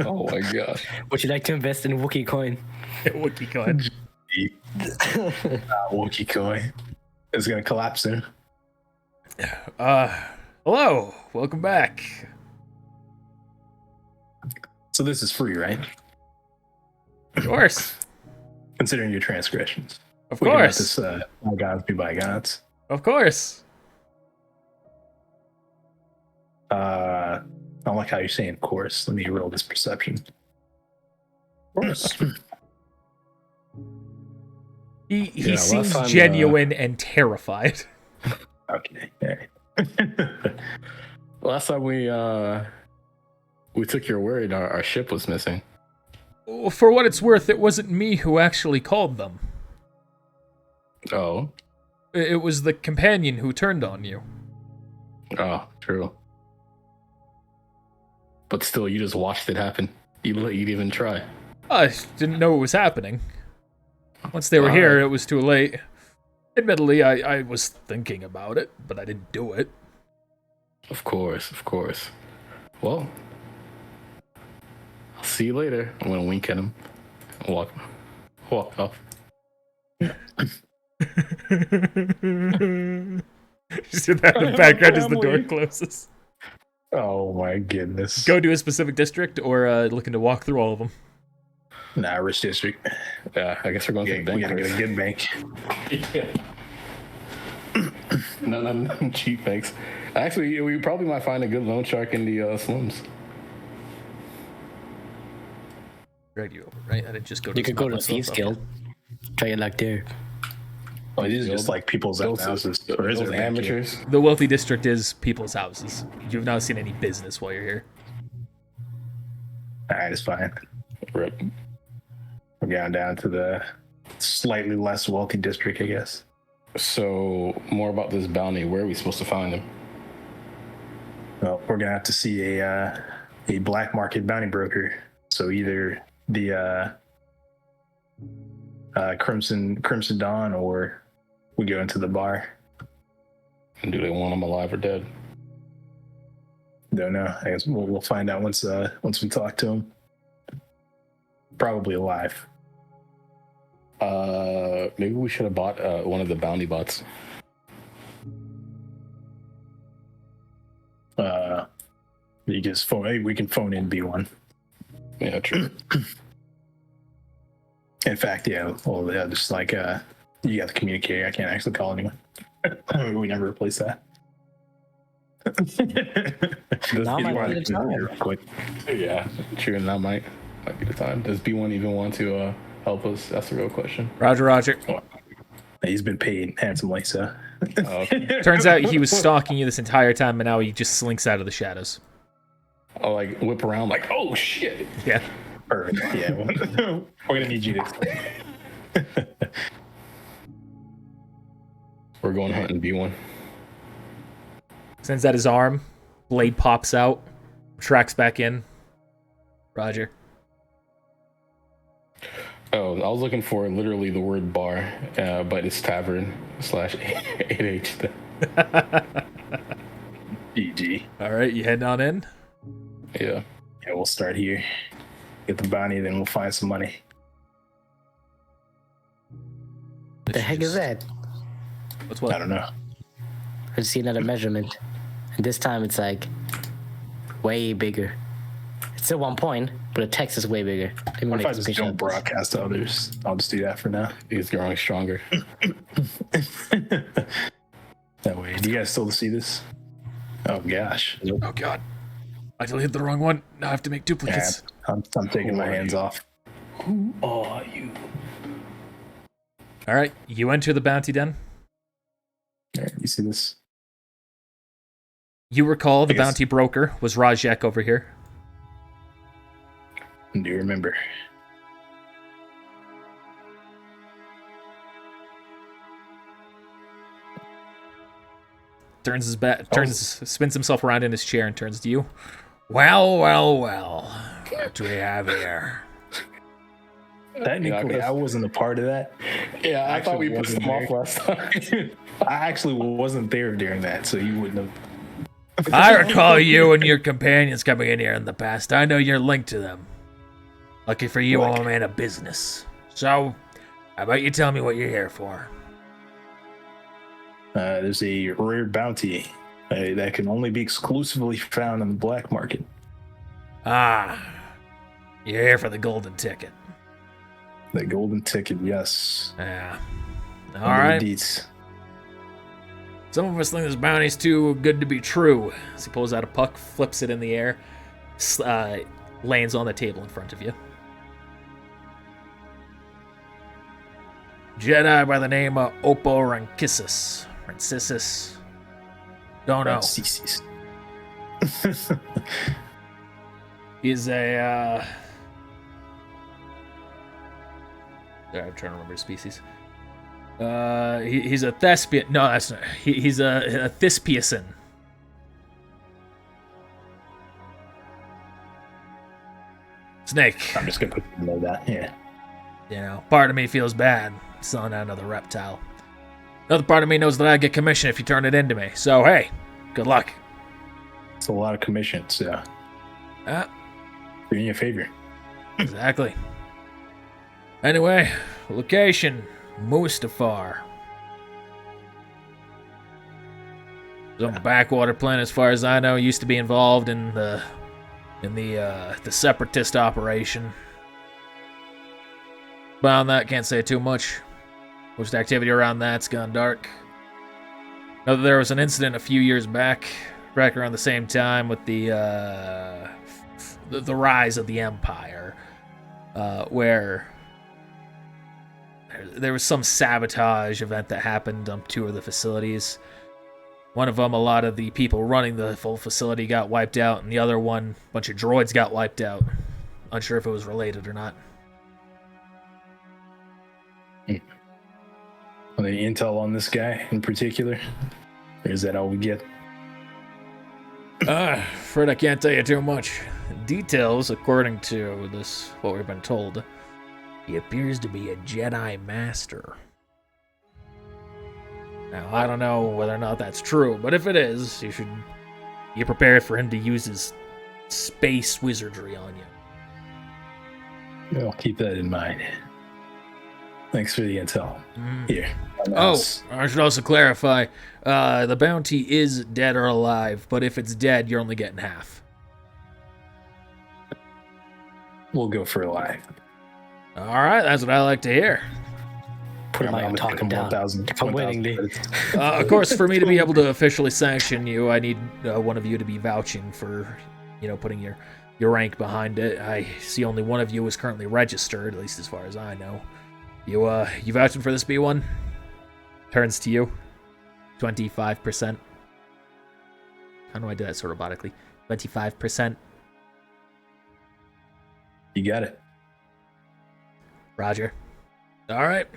Oh my gosh. Would you like to invest in Wookiee coin? Wookiee coin. Wookiee coin. It's gonna collapse soon. Hello, welcome back. So this is free, right? Of course, Considering your transgressions. of We can let course, this bygones be bygones. of course. I don't like how you're saying course. Let me roll this perception. Of course. He Yeah, last seems time, genuine and terrified. Okay. All right. Last time we took your word, our ship was missing. For what it's worth, it wasn't me who actually called them. Oh. It was the companion who turned on you. Oh, true. But still, you just watched it happen. You'd even try. I didn't know it was happening. Once they were here, it was too late. Admittedly, I was thinking about it, but I didn't do it. Of course, of course. Well, I'll see you later. I'm gonna wink at him. Walk off. Just hear that in the background as the door closes. Oh my goodness. Go to a specific district or looking to walk through all of them? Nah, Rich District. Yeah, I guess we're going to the We bank. gotta get a good bank. No, cheap banks. Actually, we probably might find a good loan shark in the slums. Drag you over, right? I didn't just go to You could go to the Thieves Guild. Try your luck there. Oh, these are just like people's houses. Or is Those it amateurs? amateurs. The wealthy district is people's houses. You've not seen any business while you're here. Alright, it's fine. Rip. We're going down to the slightly less wealthy district, I guess. So, more about this bounty. Where are we supposed to find him? Well, we're gonna have to see a black market bounty broker. So either the Crimson Dawn, or we go into the bar. And do they want him alive or dead? Don't know. I guess we'll find out once we talk to him. Probably alive. Maybe we should have bought one of the bounty bots. You just phone. Hey, we can phone in B1. Yeah, true. In fact, yeah. Well, yeah, just like you got the communicator. I can't actually call anyone. We never replace that. Now might be the time. Real quick. Yeah, true. And that might be the time. Does B1 even want to help us? That's the real question. Roger. He's been paid handsomely, so. Okay. Turns out he was stalking you this entire time, and now he just slinks out of the shadows. I'll like whip around like, oh shit. Yeah. Perfect. Yeah, we're gonna need you to. We're going hunting B1. Sends out his arm. Blade pops out. Tracks back in. Roger. Oh, I was looking for literally the word bar, but it's tavern / 8H. GG. All right, you heading on in? Yeah. Yeah, we'll start here. Get the bounty, then we'll find some money. The heck is that? What's what? I don't know. I just see another measurement. And this time it's like way bigger. It's still 1 point, but the text is way bigger. Let me What make if I some just picture don't of this. broadcast to others? I'll just do that for now. He's growing stronger. That way. Do you guys still see this? Oh gosh. Oh, God. I deleted the wrong one. Now I have to make Yeah, duplicates. I'm taking my hands off. Who are you? All right, you enter the bounty den. All right, you see this? You recall the I guess- bounty broker was Rajek over here. Do you remember? Turns his back, spins himself around in his chair and turns to you. Well, well, well. What do we have here? Technically, Yeah, I wasn't a part of that. Yeah, I thought we Actually pissed him off last time. I actually wasn't there during that, so you wouldn't have. I recall you and your companions coming in here in the past. I know you're linked to them. Lucky for you, I'm a man of business. So, how about you tell me what you're here for? There's a rare bounty that can only be exclusively found on the black market. Ah, you're here for the golden ticket. The golden ticket, yes. Yeah. All Under the right. deeds. Some of us think this bounty's too good to be true. As he pulls out a puck, flips it in the air, lands on the table in front of you. Jedi by the name of Oppo Rankisis. Rancisis. Don't know. CCs. He's a, Sorry, I'm trying to remember his species. He's a thespian. No, that's not. He's a Thespiasan. Snake. I'm just gonna put you know that. Yeah. You know, part of me feels bad selling out another reptile. Another part of me knows that I get commission if you turn it into me. So hey, good luck. It's a lot of commissions. Yeah. Doing you a favor. Exactly. Anyway, location, Mustafar. Some backwater planet, as far as I know, used to be involved in the separatist operation. Beyond that, can't say too much. Most activity around that's gone dark. Know that there was an incident a few years back around the same time with the rise of the Empire, where there was some sabotage event that happened on 2 of the facilities. One of them, a lot of the people running the full facility got wiped out, and the other one, a bunch of droids got wiped out. Unsure if it was related or not. Any intel on this guy in particular? Or is that all we get? Afraid I can't tell you too much. Details, according to this, what we've been told, he appears to be a Jedi Master. Now, I don't know whether or not that's true, but if it is, you should be prepared for him to use his space wizardry on you. I'll keep that in mind. Thanks for the intel. Here. Oh, I should also clarify, the bounty is dead or alive, but if it's dead, you're only getting half. We'll go for alive. All right, that's what I like to hear. Putumayo talking down. 1,000. Unwittingly. Of course, for me to be able to officially sanction you, I need one of you to be vouching for, putting your rank behind it. I see only one of you is currently registered, at least as far as I know. You vouching for this B1? Turns to you. 25%. How do I do that so robotically? 25%. You got it. Roger. All right.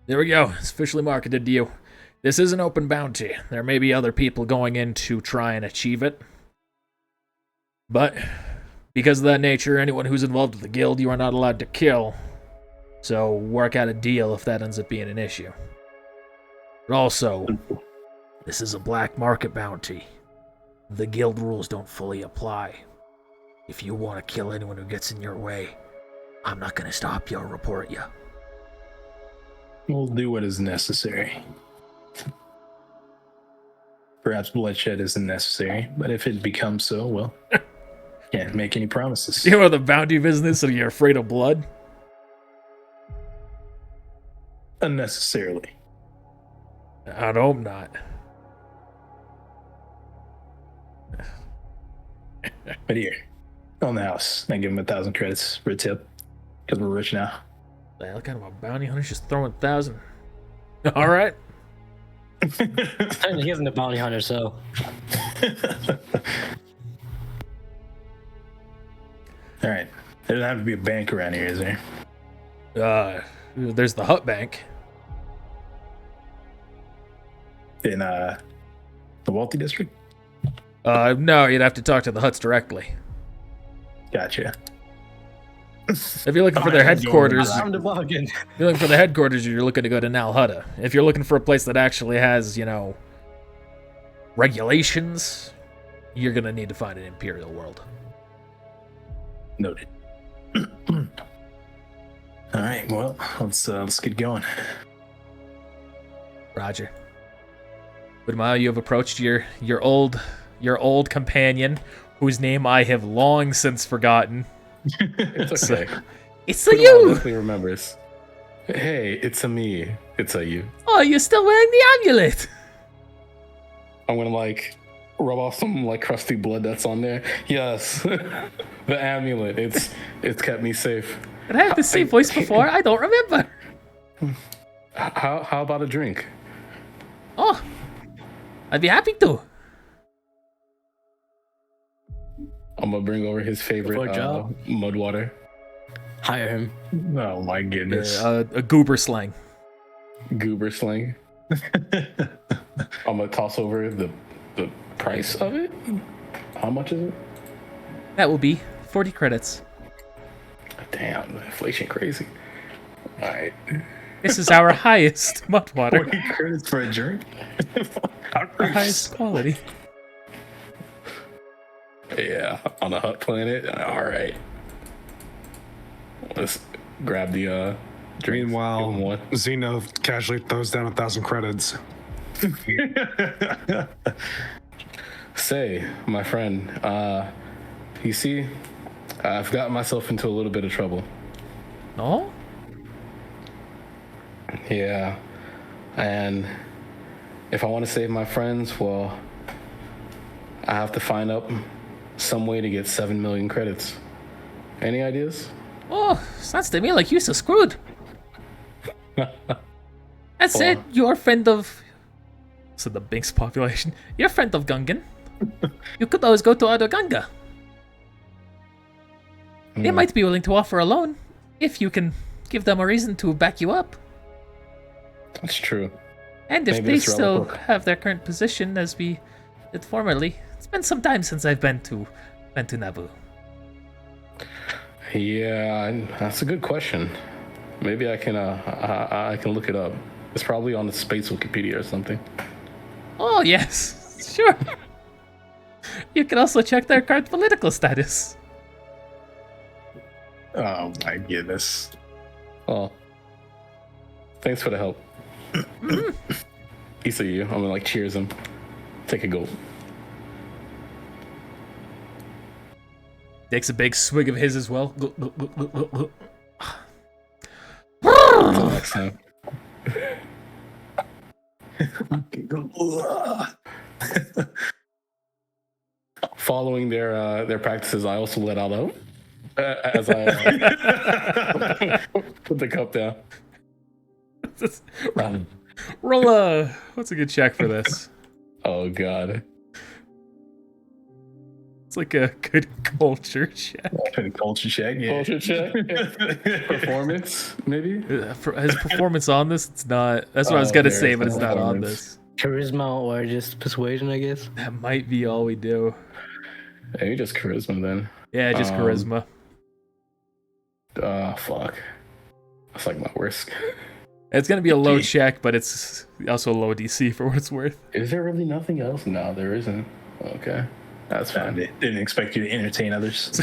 There we go. It's officially marketed to you. This is an open bounty. There may be other people going in to try and achieve it. But because of that nature, anyone who's involved with the guild, you are not allowed to kill. So work out a deal if that ends up being an issue. But also, this is a black market bounty. The guild rules don't fully apply. If you want to kill anyone who gets in your way, I'm not going to stop you or report you. We'll do what is necessary. Perhaps bloodshed isn't necessary, but if it becomes so, well, can't make any promises. You know the bounty business and you're afraid of blood? Unnecessarily. I hope not. But here, on the house, I give him 1,000 credits for a tip, because we're rich now. The hell kind of a bounty hunter's just throwing 1,000? All right. He isn't a bounty hunter, so. All right. There doesn't have to be a bank around here, is there? There's the Hut Bank. In the wealthy district? No, you'd have to talk to the Huts directly. Gotcha. If you're looking for their headquarters, I'm the bargain. if you're looking for the headquarters, you're looking to go to Nal Hutta. If you're looking for a place that actually has, regulations, you're gonna need to find an Imperial world. Noted. All right, well, let's get going. Roger. Putumayo, you have approached your old companion, whose name I have long since forgotten. It's okay. It's a Putumayo you! definitely remembers. Hey, it's a me. It's a you. Oh, you're still wearing the amulet! I'm gonna rub off some crusty blood that's on there. Yes, the amulet. It's kept me safe. Did I have the same voice before? I don't remember. How about a drink? Oh, I'd be happy to. I'm gonna bring over his favorite mud water. Hire him. Oh my goodness. A goober slang. Goober sling. I'm gonna toss over the price of it. How much is it? That will be 40 credits. Damn, inflation crazy. All right. This is our highest mud water. 40 credits for a drink? Our highest quality. Yeah, on the Hut planet. All right. Let's grab the drink. Meanwhile, Xeno casually throws down 1,000 credits. Say, my friend, you see, I've gotten myself into a little bit of trouble. No? Yeah, and if I want to save my friends, well, I have to find out some way to get 7 million credits. Any ideas? Oh, sounds to me like you're so screwed. That's it. You're a friend of... So the Binks population. You're a friend of Gungan. You could always go to other Ganga. They might be willing to offer a loan if you can give them a reason to back you up. That's true. And if Maybe they it's still relevant. have their current position as we did formerly. It's been some time since I've been to Naboo. Yeah, that's a good question. Maybe I can look it up. It's probably on the Space Wikipedia or something. Oh, yes. Sure. You can also check their current political status. Oh my goodness. Oh, thanks for the help. Piece of you. I'm gonna cheers him. Take a gulp. Takes a big swig of his as well. Until next time. Following their practices, I also let out as I put the cup down. Roll a... What's a good check for this? Oh god. It's like a good culture check. Good culture check. Yeah. Culture check. Performance, maybe. His performance on this, it's not. That's what I was Oh, gonna there say, is but it's not on performance. this. Charisma or just persuasion, I guess. That might be all we do. Maybe just charisma then. Yeah, just charisma. Fuck. That's like my worst. It's gonna be a low check, but it's also a low DC for what it's worth. Is there really nothing else? No, there isn't. Okay. That's fine. They didn't expect you to entertain others.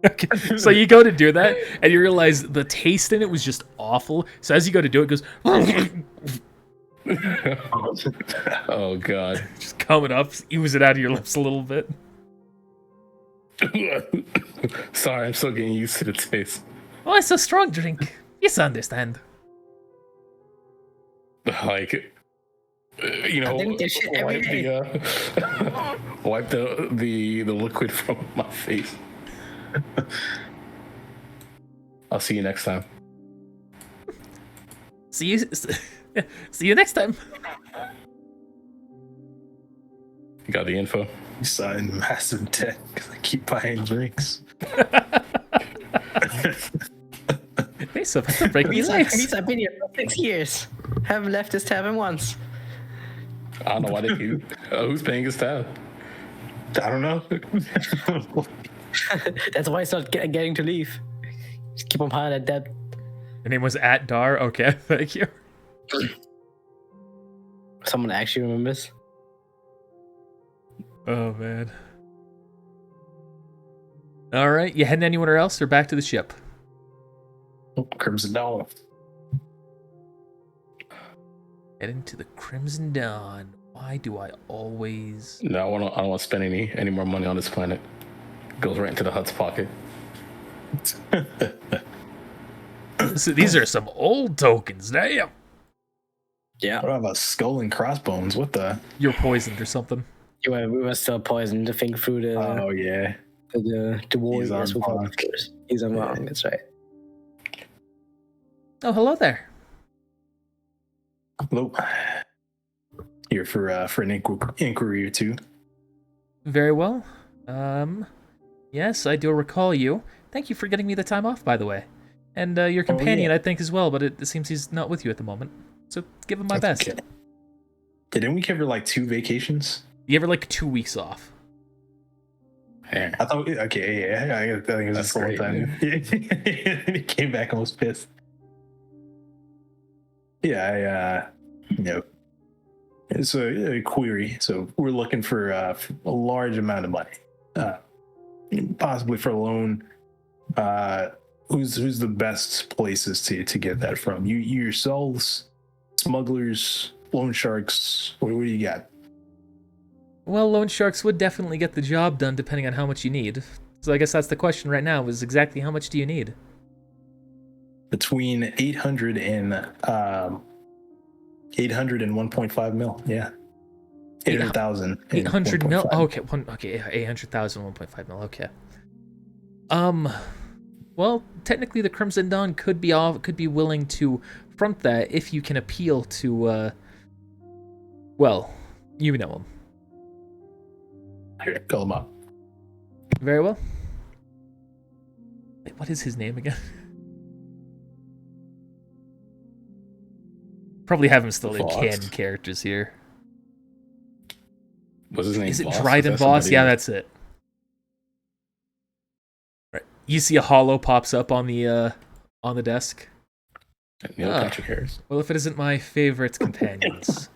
Okay. So you go to do that, and you realize the taste in it was just awful. So as you go to do it, it goes Oh god. just coming up, ooze it out of your lips a little bit. Sorry, I'm still getting used to the taste. Oh, it's a strong drink. Yes, I understand. Like, you know, I think this shit every day. Wipe the liquid from my face. I'll see you next time. See you next time. You got the info? You sign massive debt because I keep buying drinks. They supposed to break these legs. I've been here for 6 years. Haven't left this tavern once. I don't know why they keep. Who's paying his tab? I don't know. That's why it's not getting to leave. Just keep on piling that debt. Your name was at Dar. Okay, thank you. Someone actually remembers. Oh man. All right, you heading anywhere else or back to the ship? Crimson Dawn. Heading to the Crimson Dawn. Why do I always? No, I don't want to spend any more money on this planet. Goes right into the Hut's pocket. So these are some old tokens. Damn. Yeah. What about skull and crossbones? What the? You're poisoned or something. We were still poisoned to think through the Oh yeah. the warriors. He's on He's unwrong, that's right. Oh, hello there. Hello. Here for an inquiry or two. Very well. Yes, I do recall you. Thank you for getting me the time off, by the way. And your companion, I think, as well, but it seems he's not with you at the moment. So give him my best. Okay. Didn't we cover like 2 vacations? You ever like 2 weeks off? Yeah. I thought, okay, yeah, I think it was That's just a long great, time. He came back and was pissed. Yeah, it's a query. So we're looking for a large amount of money, possibly for a loan. Who's the best places to get that from? You yourselves, smugglers, loan sharks. What do you got? Well, loan sharks would definitely get the job done depending on how much you need. So I guess that's the question right now, is exactly how much do you need? Between 800 and 1.5 mil. Yeah. 800,000. 800 mil? Oh, okay, 800,000, 1.5 mil, okay. Well, technically the Crimson Dawn could be willing to front that if you can appeal to, well, you know him. Here, call him up. Very well. Wait, what is his name again? Probably have him still in canon characters here. What's his name? Is it Boss? Dryden Is that Boss? somebody- Yeah, that's it. Right. You see a hollow pops up on the desk. Neil Ah. Patrick Harris. Well, if it isn't my favorite companions.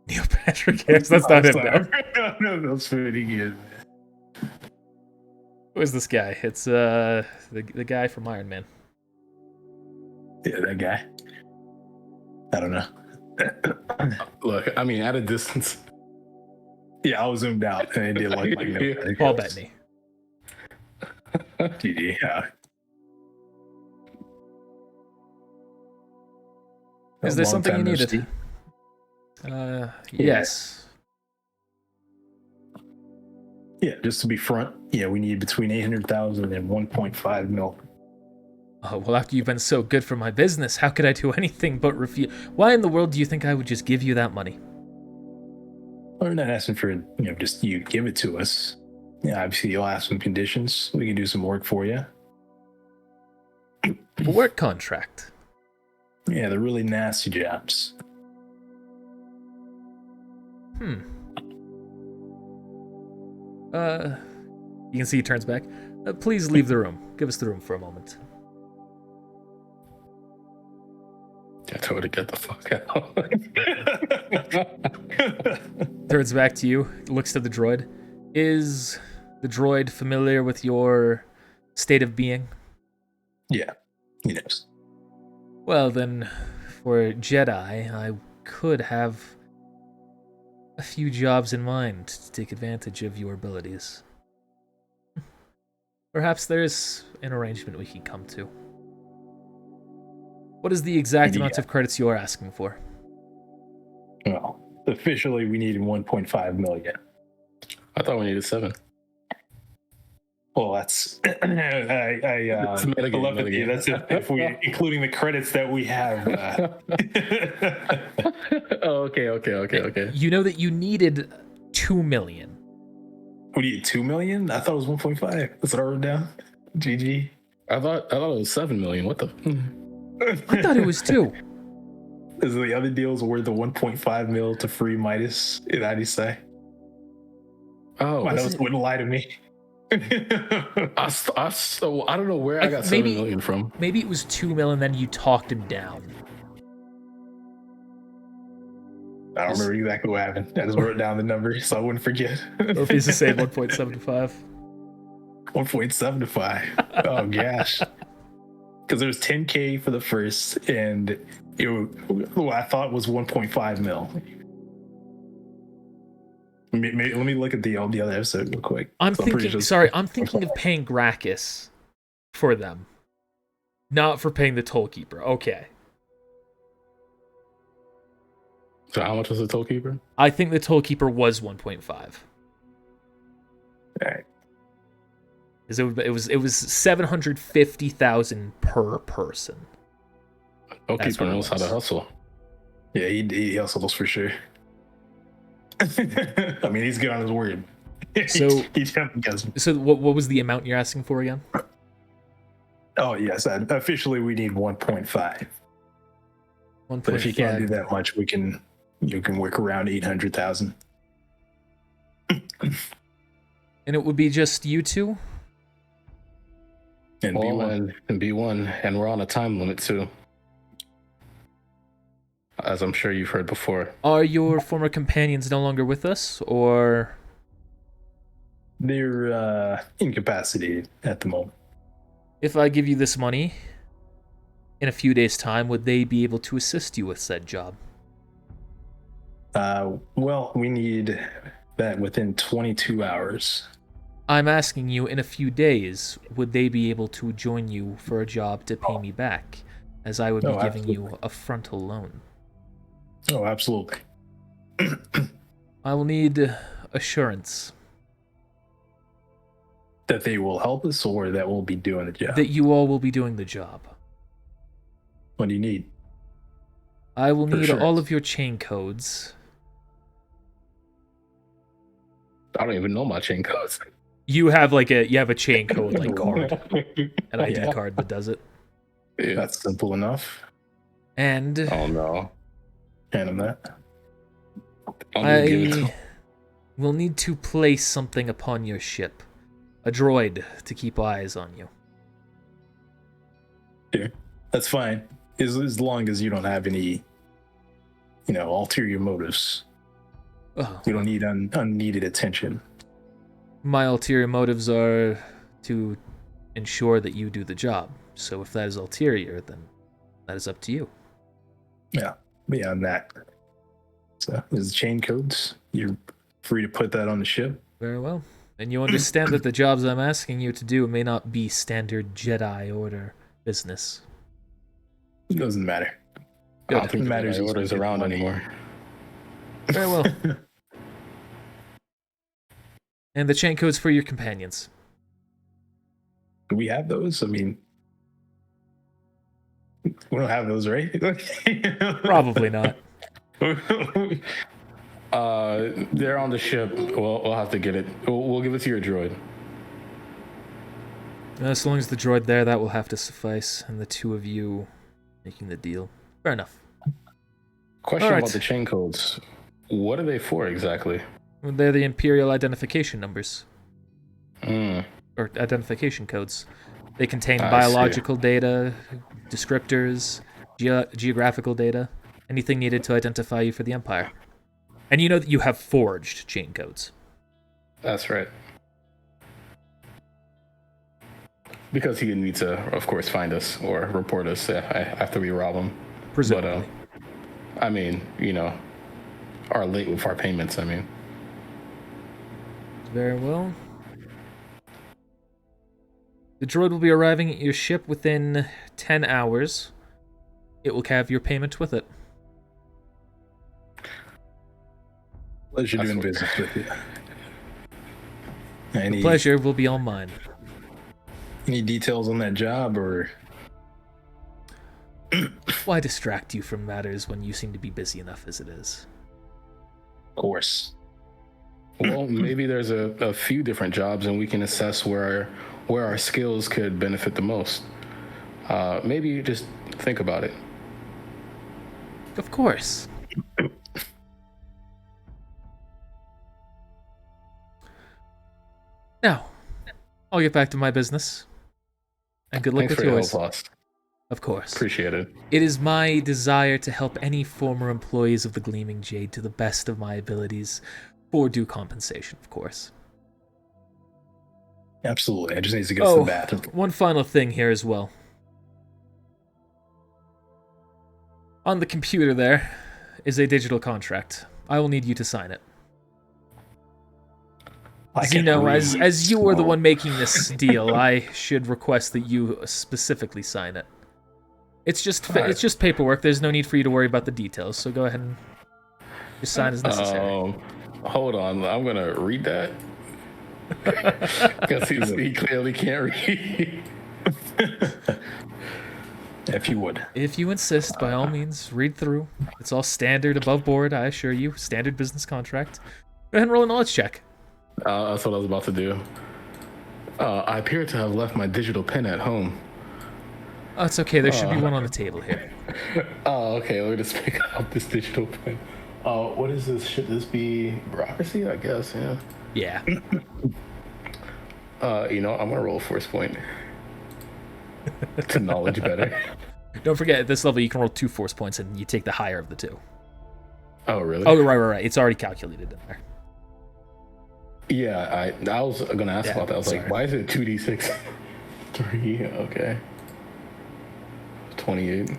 Neil Patrick Harris, that's not him now. No, that's pretty good. Who is this guy? It's the guy from Iron Man. Yeah, that guy. I don't know. Look, I mean, at a distance. Yeah, I was zoomed out and it did look like no. Paul Bettany. Yeah. Is there something you needed? Yes. Yeah, just to be front. Yeah, we need between 800,000 and 1.5 mil. Oh, well, after you've been so good for my business, how could I do anything but refuse? Why in the world do you think I would just give you that money? We're not asking for just you give it to us. Yeah, obviously you'll have some conditions. We can do some work for you. A work contract. Yeah, they're really nasty jobs. You can see he turns back. Please leave the room. Give us the room for a moment. I told her to get the fuck out. Turns back to you, looks to the droid. Is the droid familiar with your state of being? Yeah, he knows. Well, then, for Jedi, I could have a few jobs in mind to take advantage of your abilities. Perhaps there's an arrangement we can come to. What is the exact amount of credits you are asking for? Well, officially we need 1.5 million. I thought we needed 7. Well, that's I metagame. That's if we including the credits that we have. Oh, okay. You know that you needed 2 million. We need 2 million. I thought it was 1.5. That's what I wrote down. GG. I thought it was 7 million. What the? I thought it was 2. Is the other deals worth the 1.5 mil to free Midas? How do you say? Oh, My notes wouldn't lie to me. So I don't know where I got 7 million from. Maybe it was 2 million, and then you talked him down. I don't remember exactly what happened. I just wrote down the number so I wouldn't forget. Or if he's to say 1.75. 1.75. Oh gosh. Because there was 10K for the first, and what I thought was 1.5 mil. Let me look at the other episode real quick. I'm thinking of paying Gracchus for them, not for paying the toll keeper. Okay. So how much was the toll keeper? I think the toll keeper was 1.5. All right. It was 750,000 per person. Toll keeper knows how to hustle. Yeah, he hustles for sure. I mean, he's good on his word. So, he definitely does. So what was the amount you're asking for again? Oh yes, officially we need 1.5. But if you can't do that much, you can work around 800,000. And it would be just you two? And B1. And B1, and we're on a time limit too. As I'm sure you've heard before. Are your former companions no longer with us, or? They're incapacitated at the moment. If I give you this money, in a few days' time, would they be able to assist you with said job? Well, we need that within 22 hours. I'm asking you, in a few days, would they be able to join you for a job to pay me back, as I would be giving you a frontal loan? Oh, absolutely. I will need assurance. That they will help us, or that we'll be doing the job? That you all will be doing the job. What do you need? I will need all of your chain codes. I don't even know my chain codes. You have a chain code card, an ID card that does it. Yeah. That's simple enough. And oh no, hand him that. I will need to place something upon your ship, a droid to keep eyes on you. Yeah, that's fine. As long as you don't have any, ulterior motives. Oh. We don't need unneeded attention. My ulterior motives are to ensure that you do the job. So if that is ulterior, then that is up to you. Yeah, beyond that. So there's chain codes. You're free to put that on the ship. Very well. And you understand that the jobs I'm asking you to do may not be standard Jedi Order business. It doesn't matter. I don't think the Jedi Order is around anymore. Very well. And the chain codes for your companions. Do we have those? I mean, we don't have those, right? Probably not. They're on the ship. We'll have to get it. We'll give it to your droid. As long as the droid there, that will have to suffice, and the two of you making the deal. Fair enough. Question All right. about the chain codes. What are they for exactly? They're the Imperial identification numbers. Mm. Or identification codes. They contain I biological data, descriptors, geographical data, anything needed to identify you for the Empire. And you know that you have forged chain codes. That's right. Because he needs to, of course, find us or report us after we rob him. Presumably. But, I mean, are late with our payments, I mean. Very well. The droid will be arriving at your ship within 10 hours. It will have your payment with it. Pleasure doing business with you. The pleasure will be all mine. Any details on that job, or? Why distract you from matters when you seem to be busy enough as it is? Of course. Well, maybe there's a few different jobs, and we can assess where our skills could benefit the most. Maybe just think about it. Of course. Now, I'll get back to my business. And good luck Thanks with for your yours. help, Lost. Of course. Appreciate it. It is my desire to help any former employees of the Gleaming Jade to the best of my abilities, for due compensation, of course. Absolutely. I just need to go to the bathroom. One final thing here as well. On the computer there is a digital contract. I will need you to sign it. Xeno, as you are the one making this deal, I should request that you specifically sign it. It's just paperwork. There's no need for you to worry about the details. So go ahead and just sign as necessary. Hold on, I'm gonna read that because he clearly can't read. If you would. If you insist, by all means, read through. It's all standard, above board. I assure you, standard business contract. Go ahead and roll a knowledge check. That's what I was about to do. I appear to have left my digital pen at home. Oh, it's okay. There should be one on the table here. Oh, okay. Let me just pick up this digital pen. What is this? Should this be bureaucracy? I guess, yeah. Yeah. I'm gonna roll a force point to knowledge better. Don't forget, at this level, you can roll 2 force points, and you take the higher of the 2. Oh, really? Oh, right. It's already calculated in there. Yeah, I was gonna ask about that. I was like, why is it 2d6? 3, okay. 28.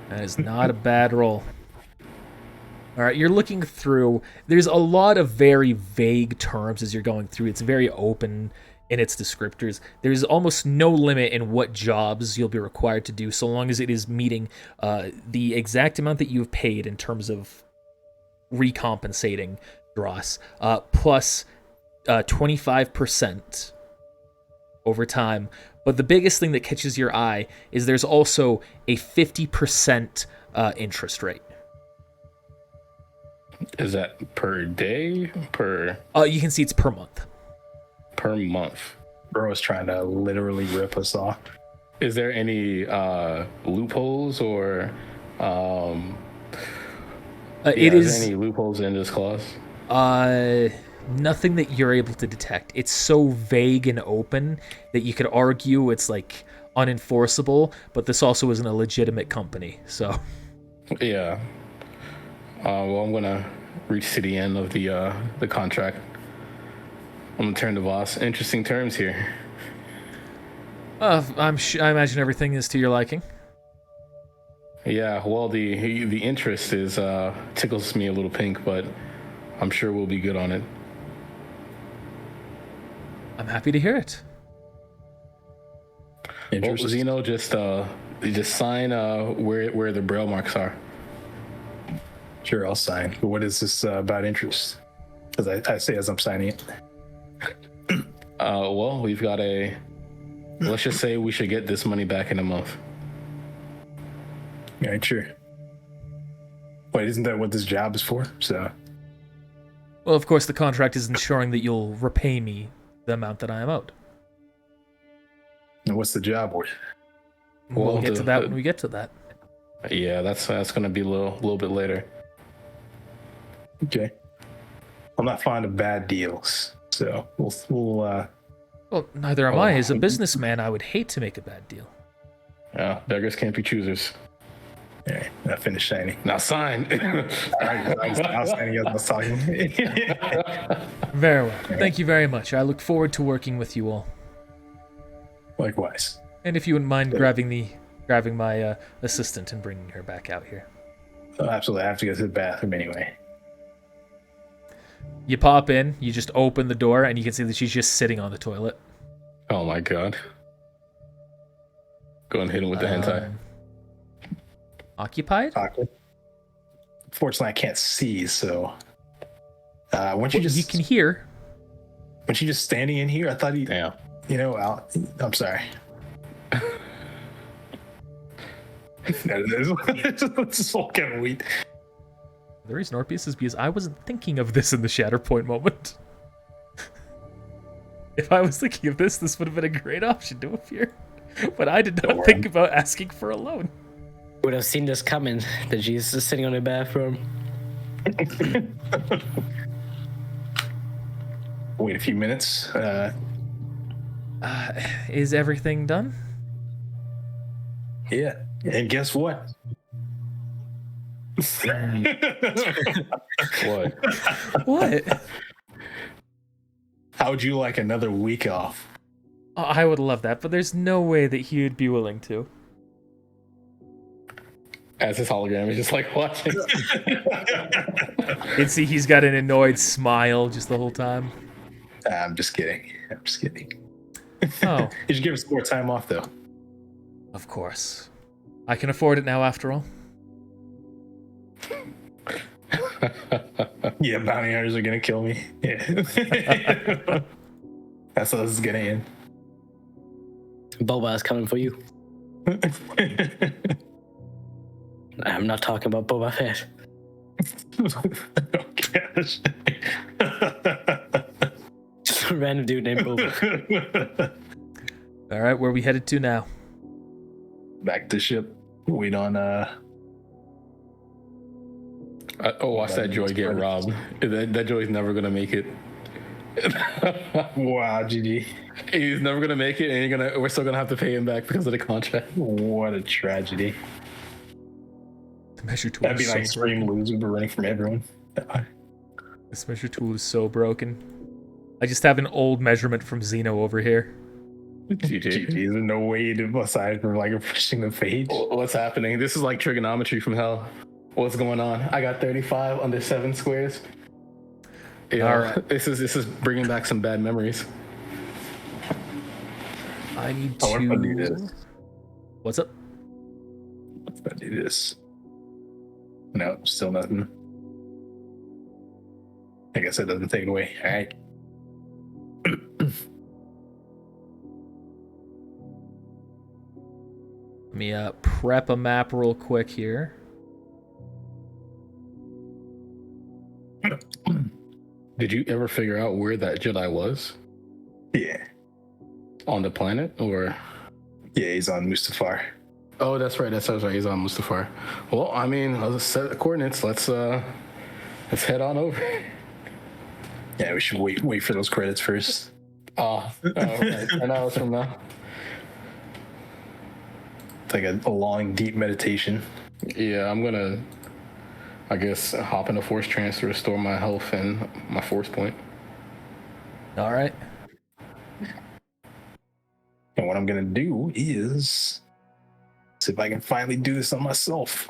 That is not a bad roll. All right, you're looking through. There's a lot of very vague terms as you're going through. It's very open in its descriptors. There's almost no limit in what jobs you'll be required to do, so long as it is meeting the exact amount that you've paid in terms of recompensating Dross, plus 25% over time. But the biggest thing that catches your eye is there's also a 50% interest rate. Is that per day? You can see it's per month. Per month. Bro is trying to literally rip us off. Is there any loopholes or is there any loopholes in this clause? Nothing that you're able to detect. It's so vague and open that you could argue it's like unenforceable, but this also isn't a legitimate company, so. Yeah. Well, I'm gonna reach to the end of the contract. I'm gonna turn to boss. Interesting terms here. I imagine everything is to your liking. Yeah. Well, the interest is tickles me a little pink, but I'm sure we'll be good on it. I'm happy to hear it. Well, Xeno, just sign where the braille marks are. Sure, I'll sign. But what is this about interest? Because I say as I'm signing it. Well, we've got let's just say we should get this money back in a month. All right, sure. Wait, isn't that what this job is for? So. Well, of course, the contract is ensuring that you'll repay me the amount that I am owed. And what's the job worth? We'll get to that when we get to that. Yeah, that's gonna be a little bit later. Okay. I'm not fond of bad deals, so we'll Well, neither am I. As a businessman, I would hate to make a bad deal. Yeah, beggars can't be choosers. all right, I finished signing. Now sign. All right, I was signing as I was talking. Very well. Thank you very much. I look forward to working with you all. Likewise. And if you wouldn't mind grabbing my assistant and bringing her back out here. Oh, absolutely. I have to go to the bathroom anyway. You pop in, you just open the door, and you can see that she's just sitting on the toilet. Oh my god. Go and hit him with the hentai. Occupied? Awkward. Fortunately, I can't see, so. Weren't you Well, just? you can hear. Weren't you just standing in here? I thought you. Damn. You know, I'm sorry. It's so kind of weak. The reason, Orpheus, is because I wasn't thinking of this in the Shatterpoint moment. If I was thinking of this would have been a great option to appear. But I did not think about asking for a loan. Would have seen this coming, that Jesus is sitting on the bathroom. Wait a few minutes. Is everything done? Yeah. And guess what? What? What? How would you like another week off? Oh, I would love that, but there's no way that he would be willing to. As his hologram is just like watching. You'd see he's got an annoyed smile just the whole time. I'm just kidding. Oh, You should give us more time off, though. of course. I can afford it now, after all. Yeah, bounty hunters are gonna kill me. Yeah. That's how this is gonna end. Boba is coming for you. I'm not talking about Boba Fett. Oh, gosh. Just a random dude named Boba. All right, where are we headed to now? Back to ship. Wait on Watch that Joy get robbed. That Joy's never gonna make it. Wow, GG. He's never gonna make it, and we're still gonna have to pay him back because of the contract. What a tragedy. The measure tool That'd be is like so Scream broken. losing, but running from everyone. This measure tool is so broken. I just have an old measurement from Xeno over here. GG. There's no way to aside from like pushing the page. What's happening? This is like trigonometry from hell. What's going on? I got 35 under 7 squares. Yeah, All right. This is bringing back some bad memories. I need Oh, what if I do to... this? What's up? If I do this. No, still nothing. I guess that doesn't take it away. All right. Let me prep a map real quick here. Did you ever figure out where that Jedi was? Yeah. On the planet, or? Yeah, he's on Mustafar. Oh, that's right. That sounds right. He's on Mustafar. Well, I mean, let's set the coordinates. Let's head on over. Yeah, we should wait for those credits first. Oh, right. 10 hours from now. It's like a long, deep meditation. Yeah, I'm gonna, I guess, hop in a force trance to restore my health and my force point. All right. And what I'm gonna do is see if I can finally do this on myself.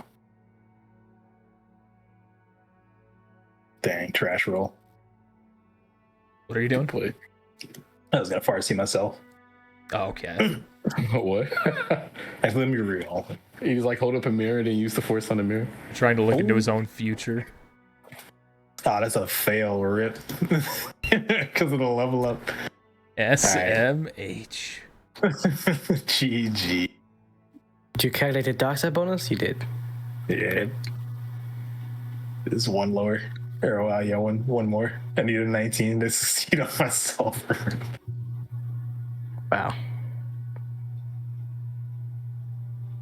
Dang, trash roll. What are you doing? Wait, I was gonna farsi myself. Oh, okay. what? Actually, let me reroll. He's like hold up a mirror and then use the force on the mirror. Trying to look into his own future. Oh, that's a fail, rip. Because of the level up. SMH. GG. Did you calculate the dark side bonus? You did. Yeah. This is one lower. Or yeah, one more. I need a 19 to succeed on myself. Wow.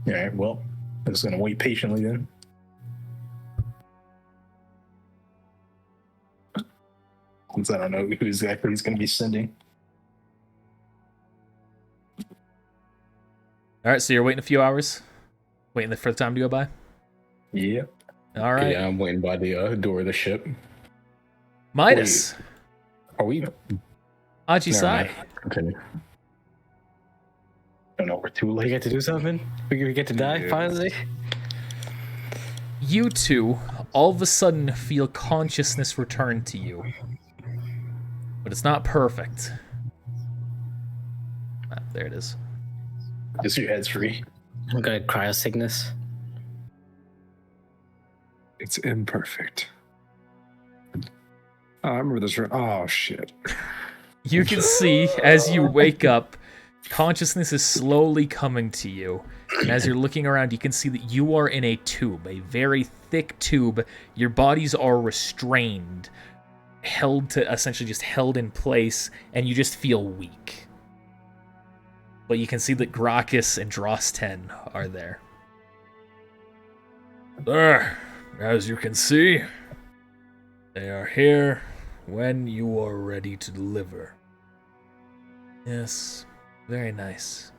All right, well, I'm just gonna wait patiently then. Since I don't know who exactly he's gonna be sending. All right, so you're waiting a few hours, waiting for the time to go by. Yeah. All right, Yeah, I'm waiting by the door of the ship. Midas, Are we? Ajisai. Continue. I don't know, we're too We late. get to do something? We get to die, Yeah. finally? You two all of a sudden feel consciousness return to you, but it's not perfect. Ah, there it is. Just your head's free. I'm gonna cryo sickness. It's imperfect. Oh, I remember this. Oh shit. You can see as you wake up, consciousness is slowly coming to you. And as you're looking around, you can see that you are in a tube, a very thick tube. Your bodies are restrained, essentially just held in place, and you just feel weak. But you can see that Gracchus and Drosten are there. There, as you can see, they are here when you are ready to deliver. Yes, very nice.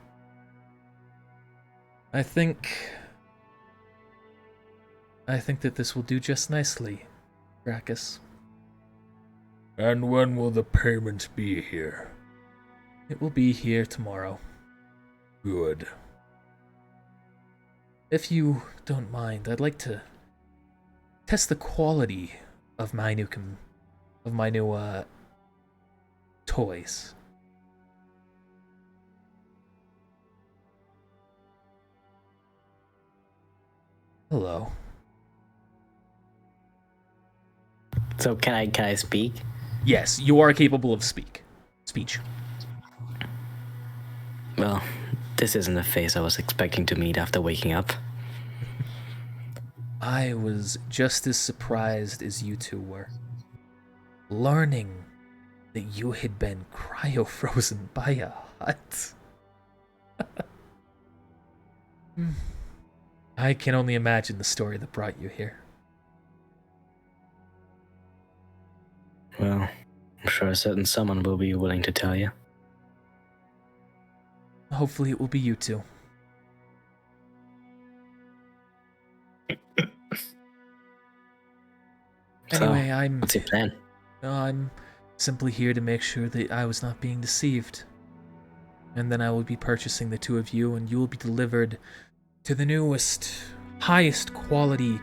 I think that this will do just nicely, Gracchus. And when will the payment be here? It will be here tomorrow. Good. If you don't mind, I'd like to test the quality of my new toys. Hello. So can I speak? Yes, you are capable of speech. Well, this isn't the face I was expecting to meet after waking up. I was just as surprised as you two were, learning that you had been cryo-frozen by a hut. I can only imagine the story that brought you here. Well, I'm sure a certain someone will be willing to tell you. Hopefully it will be you two. Anyway, What's your plan? I'm simply here to make sure that I was not being deceived. And then I will be purchasing the two of you, and you will be delivered to the newest, highest quality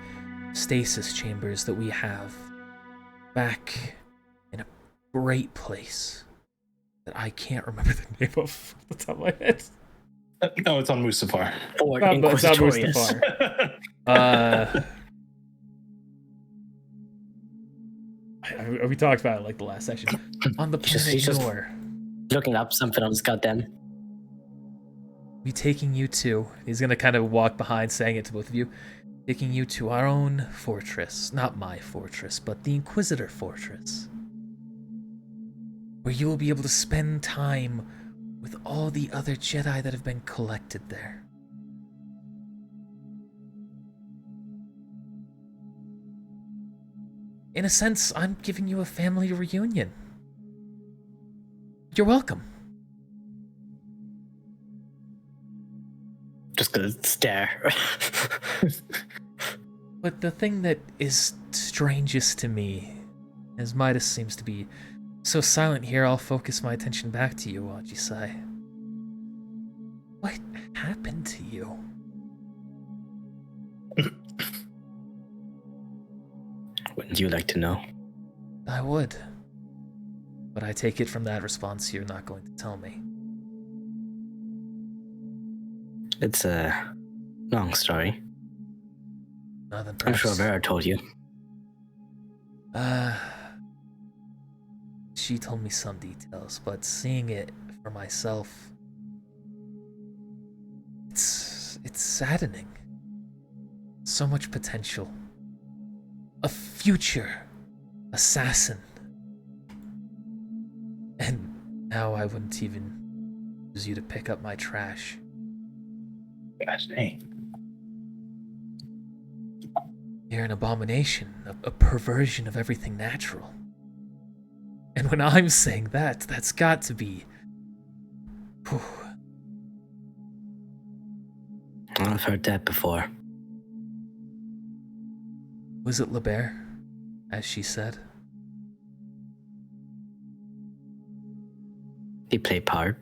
stasis chambers that we have. Back in a great place that I can't remember the name of off the top of my head. No, it's on Mustafar. Or It's not Inquisitorius. Mustafar. We talked about it like the last section. On the planet He's just Nor. looking up something on his goddamn. Be taking you to. He's gonna kind of walk behind, saying it to both of you. Taking you to our own fortress. Not my fortress, but the Inquisitor fortress. Where you will be able to spend time with all the other Jedi that have been collected there. In a sense, I'm giving you a family reunion. You're welcome. Just gonna stare. But the thing that is strangest to me, as Midas seems to be so silent here, I'll focus my attention back to you, Ajisai. What happened to you? Wouldn't you like to know? I would. But I take it from that response you're not going to tell me. It's a long story. Now then, I'm sure perhaps- Vera told you. She told me some details, but seeing it for myself, it's saddening. So much potential. A future assassin. And now I wouldn't even use you to pick up my trash. Gosh dang. You're an abomination, a perversion of everything natural. And when I'm saying that, that's got to be... Whew. I've heard that before. Was it LeBert, as she said? He played part.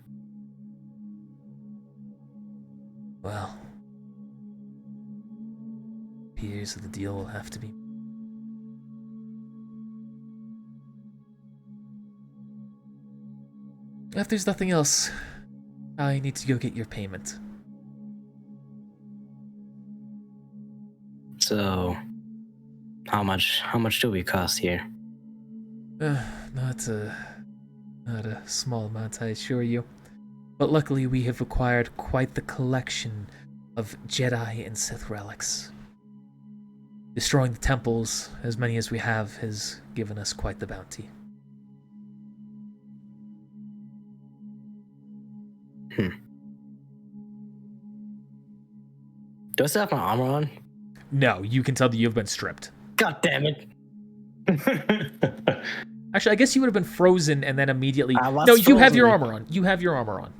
Well, appears that the deal will have to be... If there's nothing else, I need to go get your payment. So, how much do we cost here? Not a small amount, I assure you. But luckily we have acquired quite the collection of Jedi and Sith relics. Destroying the temples, as many as we have, has given us quite the bounty. Do I still have my armor on? No, you can tell that you've been stripped. God damn it. Actually, I guess you would have been frozen and then immediately... I was No, you have frozen. your armor on. You have your armor on.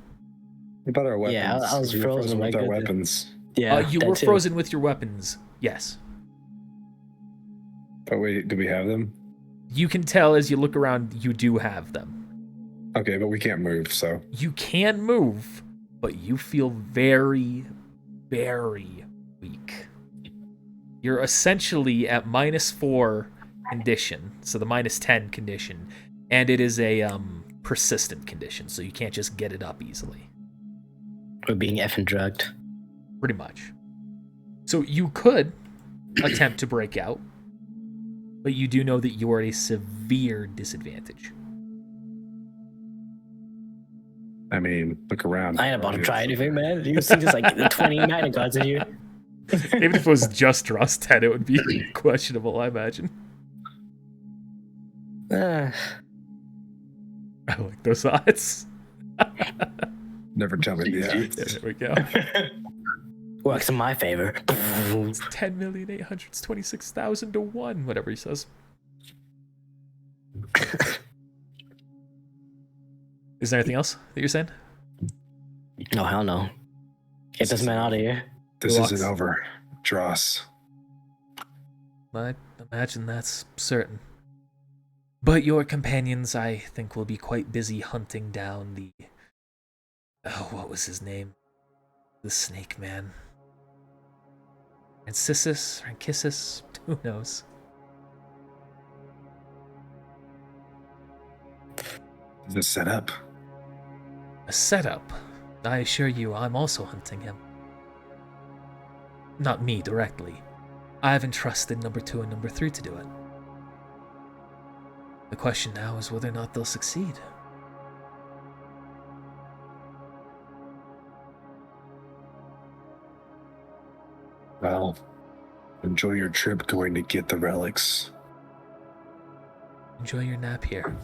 What about our weapons? Yeah, I was We were frozen, with my our goodness. weapons. Yeah, You that were too. frozen with your weapons. Yes. But wait, do we have them? You can tell as you look around, you do have them. Okay, but we can't move, so. You can move, but you feel very, very weak. You're essentially at -4 condition, so the -10 condition, and it is a persistent condition, so you can't just get it up easily. We're being effing drugged. Pretty much. So you could attempt to break out, but you do know that you are at a severe disadvantage. I mean, look around. I ain't about to try anything, man. You see just like the 29 cards in here. Even if it was just Rust 10, it would be questionable, I imagine. I like those odds. Never tell me the odds. Yeah, there we go. Works in my favor. It's 10,826,000 to 1, whatever he says. Is there anything else that you're saying? No, hell no. Get this man out of here. This Walks. isn't over. Dross. I imagine that's certain. But your companions, I think, will be quite busy hunting down the... Oh, what was his name? The Snake Man. Rancisis? Who knows? Is this set up? A setup. I assure you, I'm also hunting him. Not me directly. I've entrusted number 2 and number 3 to do it. The question now is whether or not they'll succeed. Well, enjoy your trip going to get the relics. Enjoy your nap here.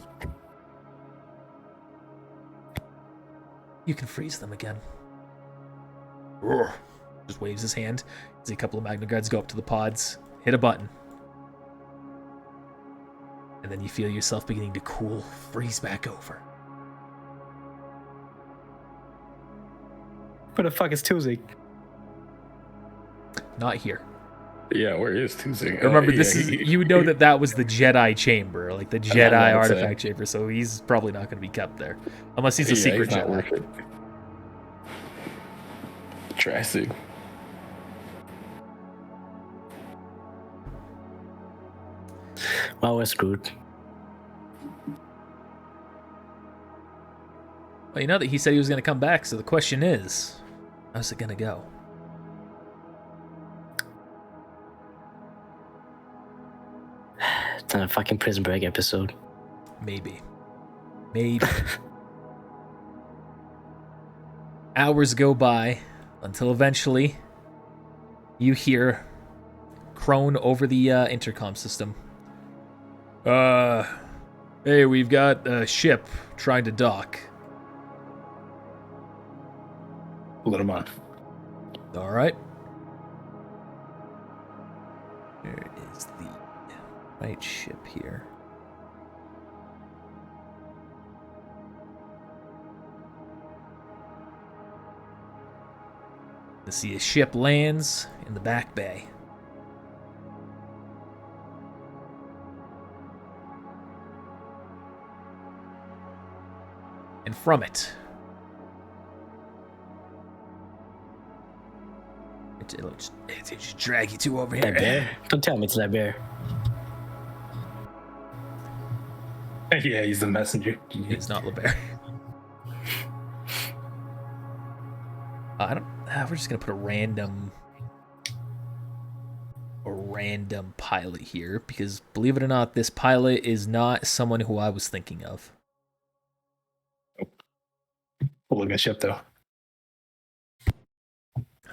You can freeze them again. Roar. Just waves his hand. As a couple of Magna Guards go up to the pods, hit a button. And then you feel yourself beginning to cool, freeze back over. Where the fuck is Tuesday? Not here. Yeah, where is Tuesday? Remember, this is you know that was the Jedi chamber, like the Jedi about to artifact chamber, so he's probably not going to be kept there. Unless he's a secret he's not Jedi. worth it. Drastic. Well, we're screwed. Well, you know that he said he was going to come back, so the question is, how's it going to go? It's not a fucking Prison Break episode. Maybe. Hours go by until eventually you hear Crone over the intercom system. Hey, we've got a ship trying to dock. Let him on. All right. Where is the right ship here? To see a ship lands in the back bay. And from it, it'll just drag you two over here. That bear? Don't tell me it's that bear. Yeah, he's the messenger. It's not LeBear. I don't. We're just gonna put a random pilot here because, believe it or not, this pilot is not someone who I was thinking of. We'll look at ship though.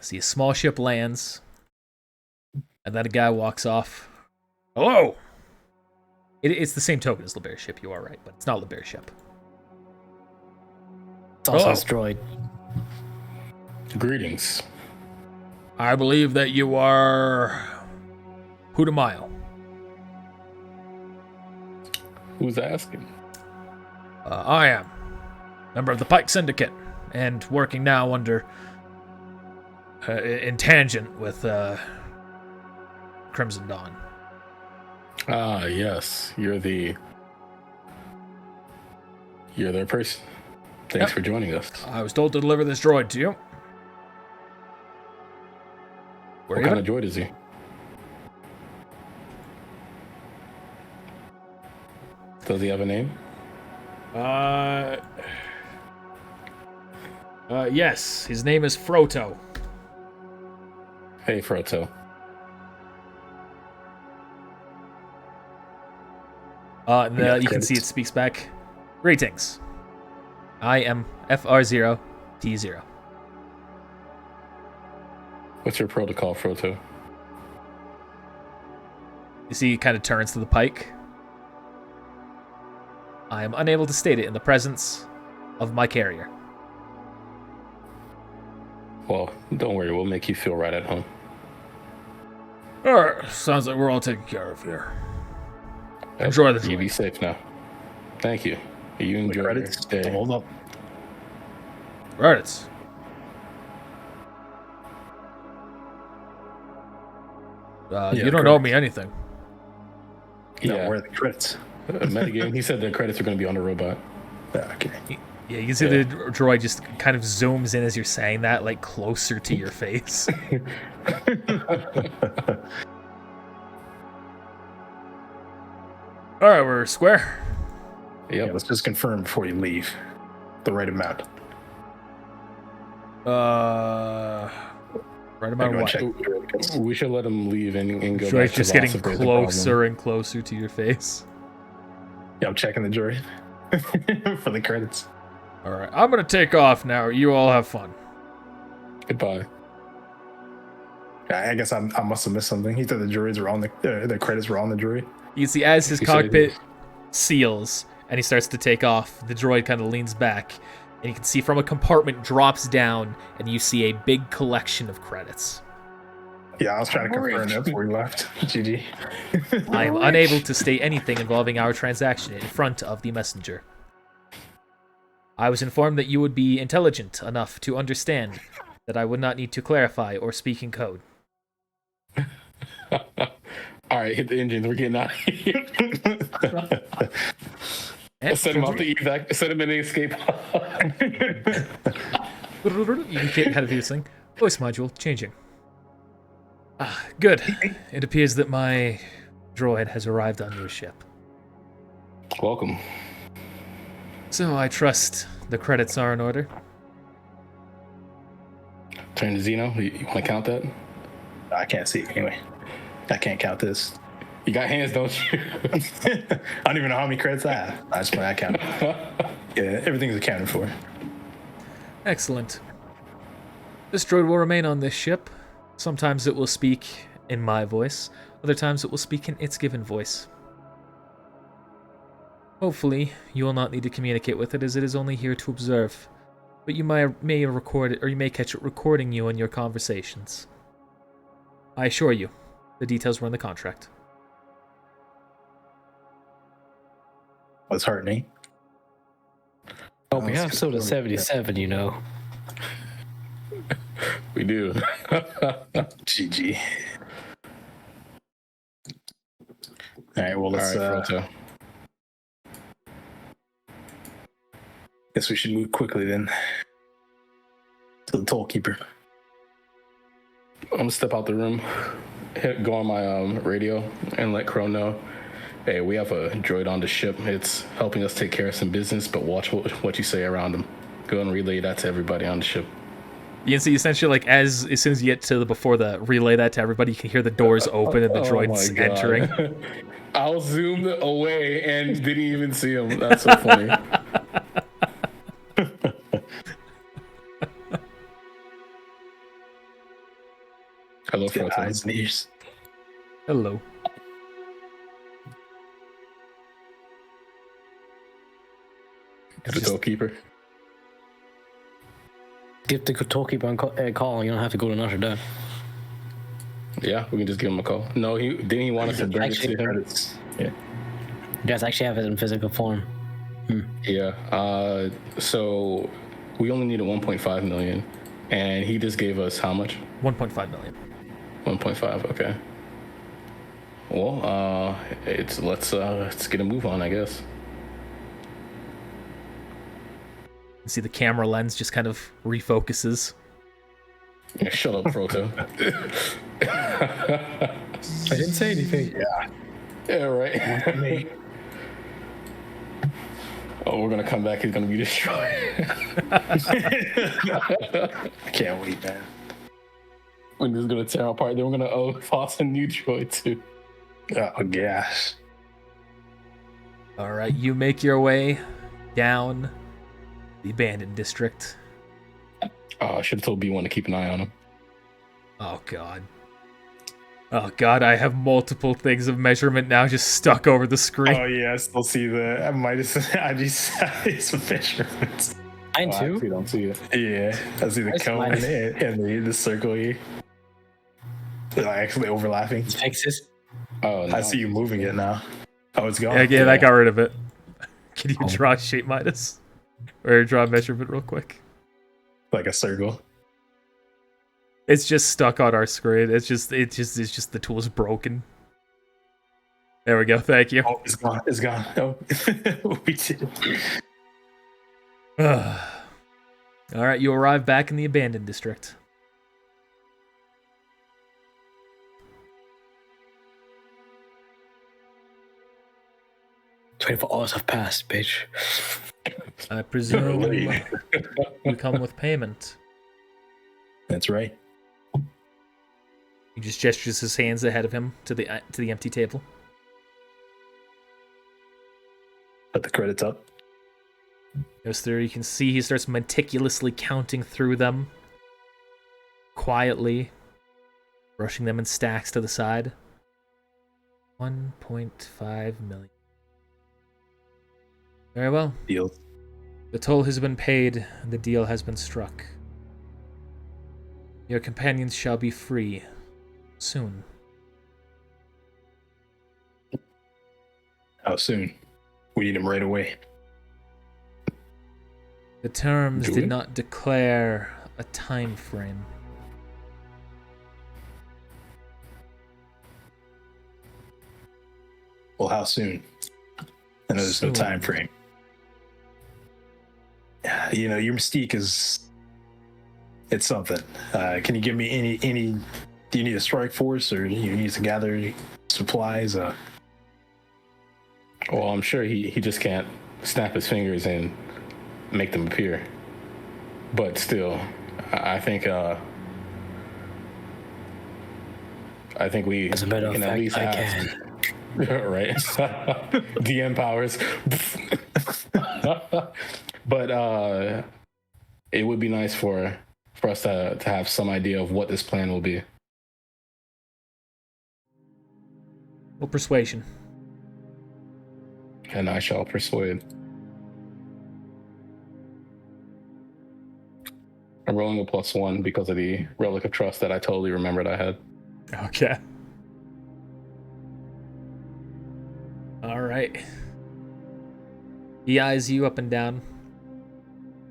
See a small ship lands, and then a guy walks off. Hello. It's the same token as LeBear's ship. You are right, but it's not LeBear's ship. It's also Hello. destroyed. Greetings. I believe that you are Putumayo. Who's asking? I am. Member of the Pike Syndicate, and working now under in tangent with Crimson Dawn. Ah, yes. You're their person. Thanks for joining us. I was told to deliver this droid to you. What kind of droid is he? Does he have a name? Yes, his name is Froto. Hey, Froto. You can see it speaks back. Greetings. I am FR0T0. What's your protocol, Froto? You see, he kind of turns to the Pike. I am unable to state it in the presence of my carrier. Well, don't worry. We'll make you feel right at home. Alright, sounds like we're all taken care of here. Enjoy the You droid. be safe now. Thank you. You enjoy your Credits. day. Hold up. Credits. You don't owe me anything. No, Yeah. where are the credits? Metagame. He said the credits are going to be on the robot. Okay. Yeah, you can see the droid just kind of zooms in as you're saying that, like closer to your face. Alright, we're square. Yeah, Yep. let's just confirm before you leave the right amount. Right about Go and what? check. We should let him leave and go Droid's back to just the getting boss if there's a problem. closer and closer to your face. Yeah, I'm checking the jury for the credits. Alright, I'm gonna take off now. You all have fun. Goodbye. I guess I must have missed something. He said the juries were on the credits were on the jury. You can see as his He said cockpit it. seals and he starts to take off, the droid kind of leans back, and you can see from a compartment drops down, and you see a big collection of credits. Yeah, I was trying to confirm that before we left. GG. I am unable to state anything involving our transaction in front of the messenger. I was informed that you would be intelligent enough to understand that I would not need to clarify or speak in code. All right, hit the engines. We're getting out of here. And Send him off the evac. Send him in the escape. you can kind of do this thing. Voice module changing. Good. It appears that my droid has arrived on your ship. Welcome. So I trust the credits are in order. Turn to Xeno. You want to count that? I can't see it anyway. I can't count this. You got hands, don't you? I don't even know how many credits I have. I just I count. Yeah, everything's accounted for. Excellent. This droid will remain on this ship. Sometimes it will speak in my voice. Other times it will speak in its given voice. Hopefully, you will not need to communicate with it, as it is only here to observe. But you may record it, or you may catch it recording you in your conversations. I assure you, the details were in the contract. What's heartening? Oh, we have Soda 77, you know. We do. GG. All right, well, let's. Froto. Guess we should move quickly then to the toll keeper. I'm gonna step out the room, go on my radio, and let Crow know, hey, we have a droid on the ship. It's helping us take care of some business, but watch what you say around him. Go and relay that to everybody on the ship. You can see essentially, like, as soon as you get to before the relay that to everybody, you can hear the doors open and the droid's entering. I'll zoom away and didn't even see him. That's so funny. Hello, Get eyes and ears. Hello. To the tollkeeper. Give the tollkeeper a call. You don't have to go to Notre Dame. Yeah, we can just give him a call. No, didn't he want us to bring it to him? Yeah. You guys actually have it in physical form. Yeah. So we only needed 1.5 million, and he just gave us how much? 1.5 million. 1.5. Okay. Well, let's get a move on, I guess. You see the camera lens just kind of refocuses. Yeah, shut up, Proto. I didn't say anything. Yeah, right. Oh, we're gonna come back. He's gonna be destroyed. I can't wait, man. We're just gonna tear apart. Then we're gonna toss a new droid too. Oh gosh. All right, you make your way down the abandoned district. I should have told B1 to keep an eye on him. Oh god. Oh god, I have multiple things of measurement now just stuck over the screen. Oh yeah, I still see the size measurements. Mine I too. actually don't see it. Yeah, I see the That's cone nice. and the circle here. They're actually overlapping. Fix this. Oh, no. I see you moving it now. Oh, it's gone. Yeah, I got rid of it. Can you draw shape Midas? Or draw measurement real quick? Like a circle. It's just stuck on our screen. It's just the tool's broken. There we go. Thank you. Oh, it's gone. It's gone. Oh, we did. All right, you arrive back in the abandoned district. $24 have passed, bitch. I presume you come with payment. That's right. He just gestures his hands ahead of him to the empty table. Put the credits up. Goes through. You can see he starts meticulously counting through them, quietly, brushing them in stacks to the side. 1.5 million. Very well. Deal. The toll has been paid, and the deal has been struck. Your companions shall be free soon. How soon? We need them right away. The terms Do we? did not declare a time frame. Well, how soon? I know there's no Soon. time frame. You know, your mystique is... It's something. Can you give me any... Do you need a strike force, or do you need to gather supplies? Well, I'm sure he just can't snap his fingers and make them appear. But still, I think we As a matter of can at fact, least I ask. can. Right. DM powers. But it would be nice for us to have some idea of what this plan will be. Well, persuasion. and I shall persuade. I'm rolling a +1 because of the relic of trust that I totally remembered I had. Okay. All right. He eyes you up and down.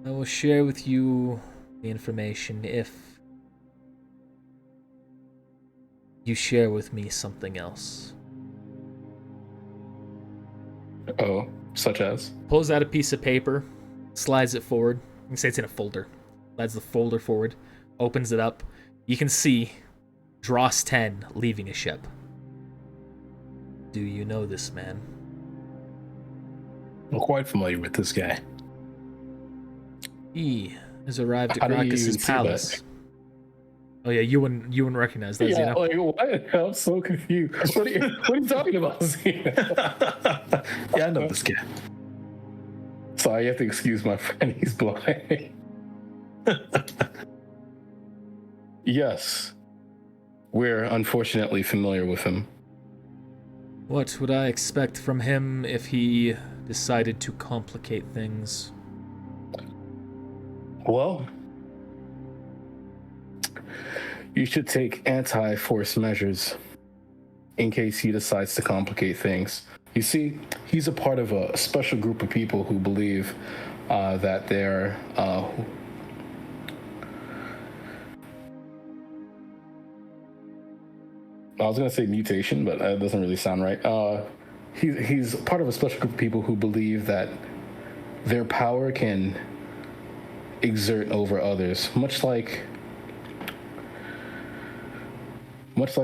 I will share with you the information if you share with me something else. Oh, such as? Pulls out a piece of paper, slides it forward. You can say it's in a folder. Slides the folder forward, opens it up. You can see Dross 10 leaving a ship. Do you know this man? I'm quite familiar with this guy. He has arrived at How do you even Gracchus's see palace. that? Oh yeah, you wouldn't recognize that, Yeah, Xeno. like what? I'm so confused. What are you talking about, Xeno? Yeah, I know this guy. Sorry, you have to excuse my friend. He's blind. Yes, we're unfortunately familiar with him. What would I expect from him if he decided to complicate things? Well, you should take anti-force measures in case he decides to complicate things. You see, he's a part of a special group of people who believe that they're I was gonna say mutation, but that doesn't really sound right. He's part of a special group of people who believe that their power can exert over others, much like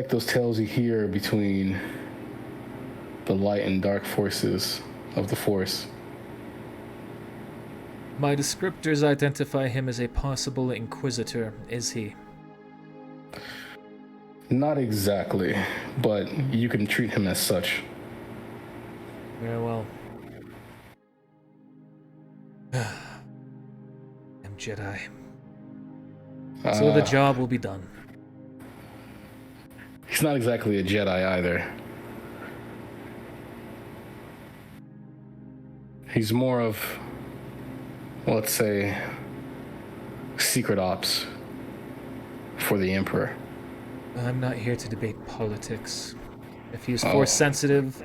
those tales you hear between the light and dark forces of the Force. My descriptors identify him as a possible Inquisitor, is he? Not exactly, but you can treat him as such. Very well. I'm Jedi. So the job will be done. He's not exactly a Jedi either. He's more of, let's say, secret ops for the Emperor. I'm not here to debate politics. If he's force sensitive,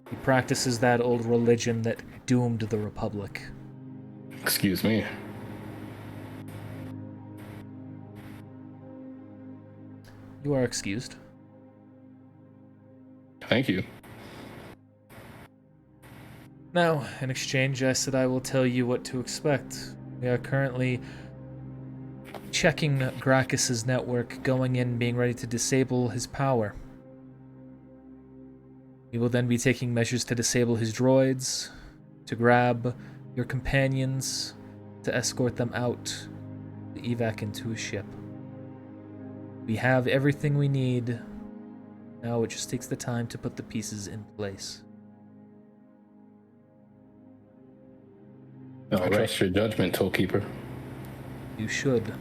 he practices that old religion that doomed the Republic. Excuse me. You are excused. Thank you. Now, in exchange, I said I will tell you what to expect. We are currently checking Gracchus's network, going in, being ready to disable his power. We will then be taking measures to disable his droids, to grab your companions, to escort them out, to evac into a ship. We have everything we need. Now it just takes the time to put the pieces in place. I trust your judgment, Tollkeeper. You should.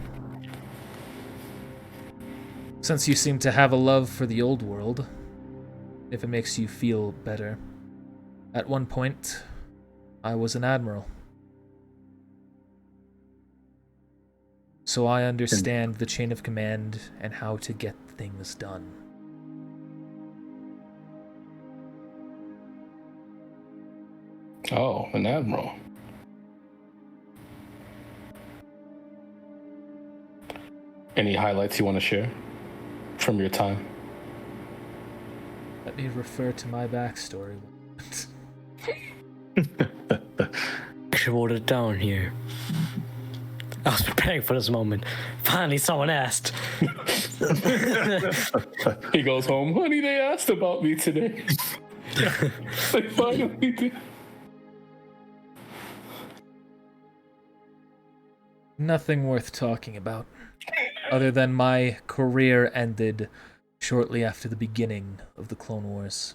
Since you seem to have a love for the old world, if it makes you feel better, at one point, I was an admiral. So I understand the chain of command and how to get things done. Oh, an admiral. Any highlights you want to share from your time? Let me refer to my backstory. I wrote it down here. I was preparing for this moment. Finally, someone asked. He goes home, honey, they asked about me today. They finally did. Nothing worth talking about, other than my career ended shortly after the beginning of the Clone Wars,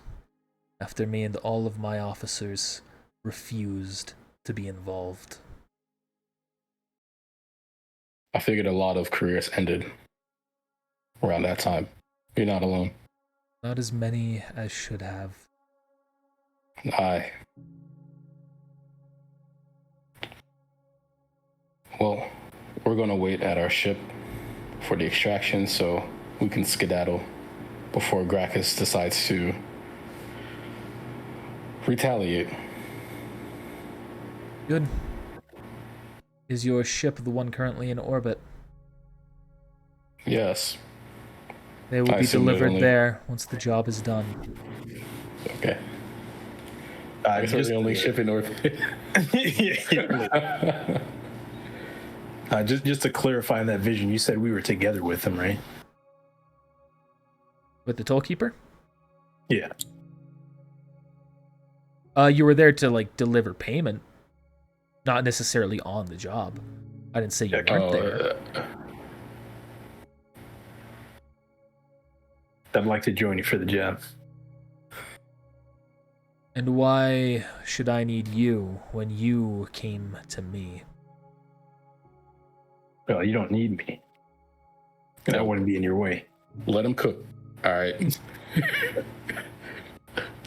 after me and all of my officers refused to be involved. I figured a lot of careers ended around that time. You're not alone. Not as many as should have. Aye. Well, we're going to wait at our ship for the extraction so we can skedaddle before Gracchus decides to retaliate. Good. Is your ship the one currently in orbit? Yes. They will I be assume there's delivered only- there once the job is done. Okay. I guess we're the only ship in orbit. Just to clarify in that vision, you said we were together with him, right? With the tollkeeper? Yeah. You were there to like deliver payment, not necessarily on the job. I didn't say you weren't there. I'd like to join you for the job. And why should I need you when you came to me? Well, you don't need me. I wouldn't be in your way. Let him cook. All right.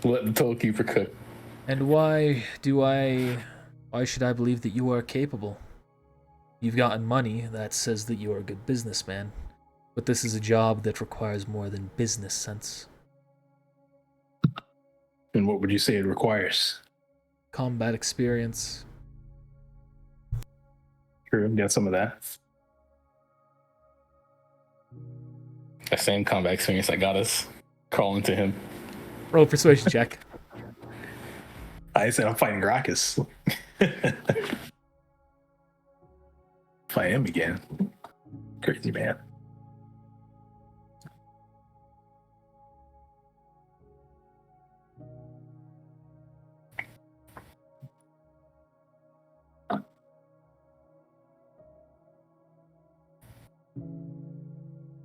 Let the tollkeeper cook. And why should I believe that you are capable? You've gotten money that says that you are a good businessman, but this is a job that requires more than business sense. And what would you say it requires? Combat experience. Sure, got some of that. That same combat experience that got us crawling to him. Roll a persuasion check. I said I'm fighting Gracchus. Fight him again. Crazy man.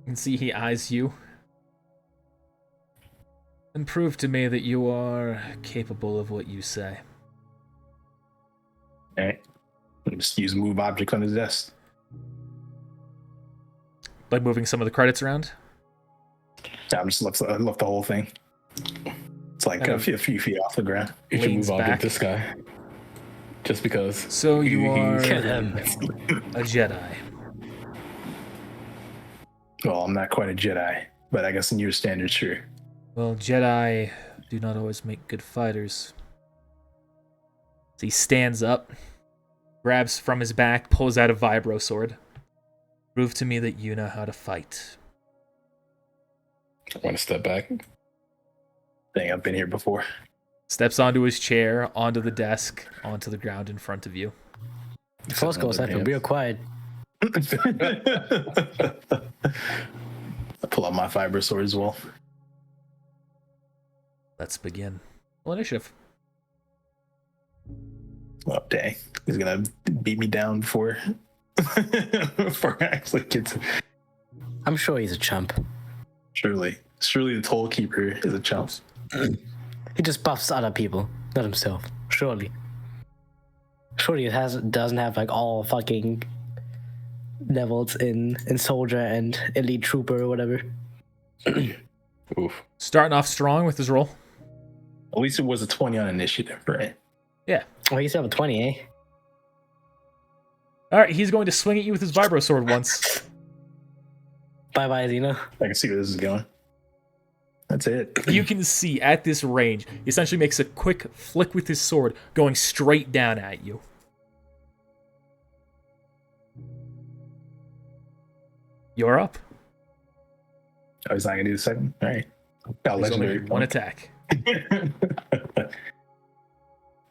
You can see he eyes you. And prove to me that you are capable of what you say. Alright. Just use move objects on his desk. Like moving some of the credits around? I'm just left the whole thing. It's like a few feet off the ground. You should Leans move on back. to this guy. Just because. So you are He's- a Jedi. Well, I'm not quite a Jedi, but I guess in your standards, sure. Well, Jedi do not always make good fighters. So he stands up, grabs from his back, pulls out a vibro sword. Prove to me that you know how to fight. I want to step back. Dang, I've been here before. Steps onto his chair, onto the desk, onto the ground in front of you. Force goes have been real quiet. I pull out my fiber sword as well. Let's begin. Well, initiative. Oh, dang. He's gonna beat me down before I actually get to... I'm sure he's a chump. Surely the toll keeper is a chump. He just buffs other people, not himself. Surely. Surely it doesn't have like all fucking levels in soldier and elite trooper or whatever. Oof. Starting off strong with his roll. At least it was a 20 on initiative, right? Yeah. Oh, he's have a 20, eh? All right, he's going to swing at you with his vibro sword once. Bye bye, Xeno. I can see where this is going. That's it. You can see at this range, he essentially makes a quick flick with his sword, going straight down at you. You're up. Oh, he's not gonna do the second? Alright. Got There's only legendary one attack.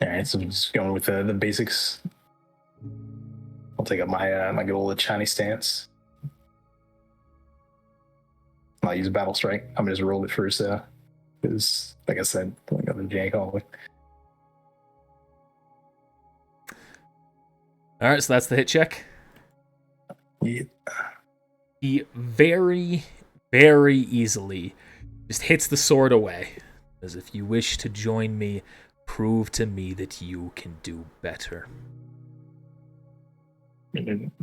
Alright, so I'm just going with the basics. I'll take up my good old Chinese stance. I'll use battle strike. I'm gonna just roll it first, because like I said, I got the jank all the way. All right, so that's the hit check. Yeah. He very, very easily just hits the sword away. As if you wish to join me, prove to me that you can do better.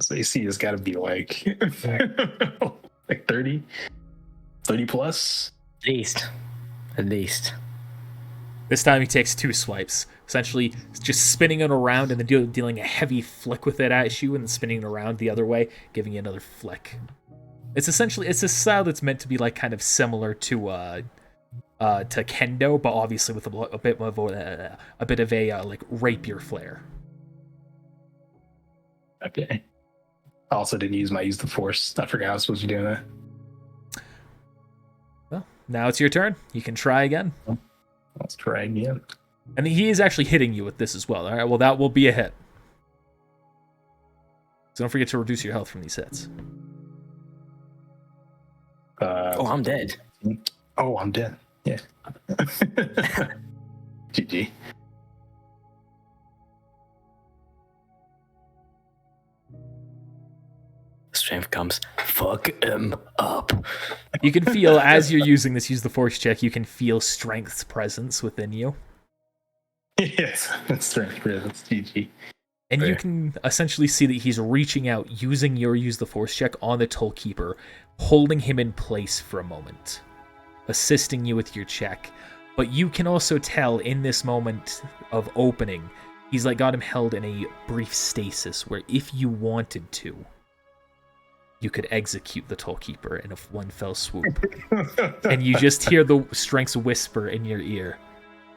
So you see, it's got to be like like 30 plus. At least. This time he takes 2 swipes, essentially just spinning it around and then dealing a heavy flick with it at you and then spinning it around the other way, giving you another flick. It's a style that's meant to be like kind of similar to kendo, but obviously with a bit of a like rapier flair. Okay. I also didn't use the force. I forgot I was supposed to be doing that. Well, now it's your turn. You can try again. Let's try again. And he is actually hitting you with this as well. All right, well, that will be a hit. So don't forget to reduce your health from these hits. Oh, I'm dead. Oh, I'm dead. Yeah. GG. Strength comes. Fuck him up. You can feel, as you're using this, use the force check, you can feel strength's presence within you. Yes, strength presence. GG. And you can essentially see that he's reaching out, using your use the force check on the Tollkeeper, holding him in place for a moment, assisting you with your check. But you can also tell in this moment of opening, he's like got him held in a brief stasis where if you wanted to, you could execute the Tollkeeper in a one fell swoop. And you just hear the strengths whisper in your ear,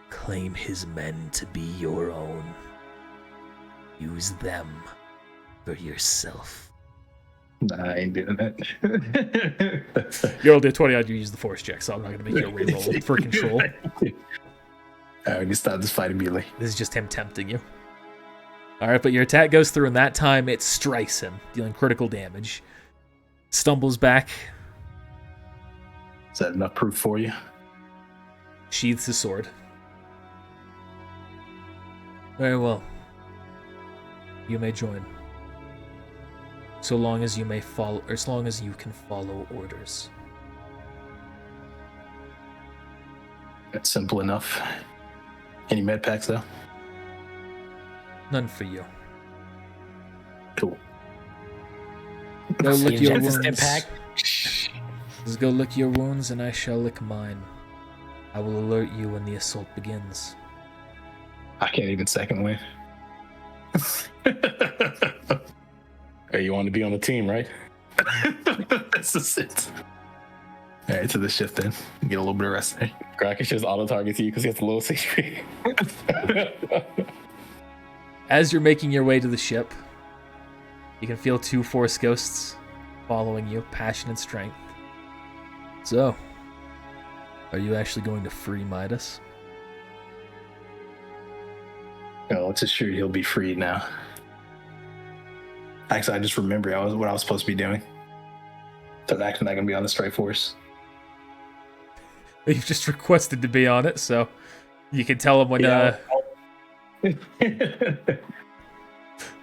claim his men to be your own. Use them for yourself. Nah, I ain't doing that. You rolled a 20 on you use the force check, so I'm not going to make you a reroll for control. We can start this fight immediately. This is just him tempting you. Alright, but your attack goes through, and that time it strikes him, dealing critical damage. Stumbles back. Is that enough proof for you? Sheathes his sword. Very well. You may join. So long as you may follow, or as long as you can follow orders. That's simple enough. Any med packs though? None for you. Cool. Go lick your Inject wounds. impact. Just go lick your wounds, and I shall lick mine. I will alert you when the assault begins. I can't even second win. Hey, you want to be on the team, right? That's just it. All right, to the shift then. Get a little bit of rest there. Krakish just auto targets you because he has the lowest HP. As you're making your way to the ship, you can feel 2 Force Ghosts following you, passion and strength. So, are you actually going to free Midas? No, let's assure he'll be freed now. Actually, I just remembered what I was supposed to be doing. So I'm actually not going to be on the strike force. You've just requested to be on it, so you can tell him when. Yeah,